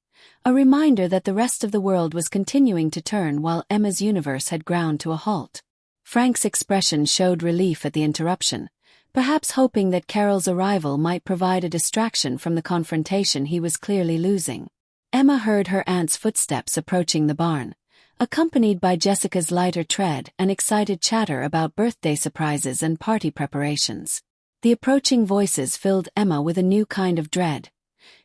a reminder that the rest of the world was continuing to turn while Emma's universe had ground to a halt. Frank's expression showed relief at the interruption, perhaps hoping that Carol's arrival might provide a distraction from the confrontation he was clearly losing. Emma heard her aunt's footsteps approaching the barn, accompanied by Jessica's lighter tread and excited chatter about birthday surprises and party preparations. The approaching voices filled Emma with a new kind of dread.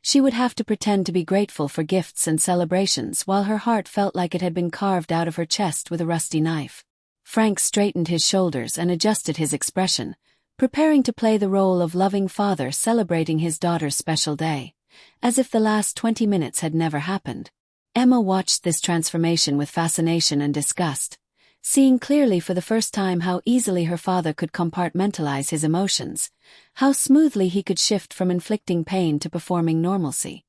She would have to pretend to be grateful for gifts and celebrations while her heart felt like it had been carved out of her chest with a rusty knife. Frank straightened his shoulders and adjusted his expression, preparing to play the role of loving father celebrating his daughter's special day, as if the last 20 minutes had never happened. Emma watched this transformation with fascination and disgust, seeing clearly for the first time how easily her father could compartmentalize his emotions, how smoothly he could shift from inflicting pain to performing normalcy.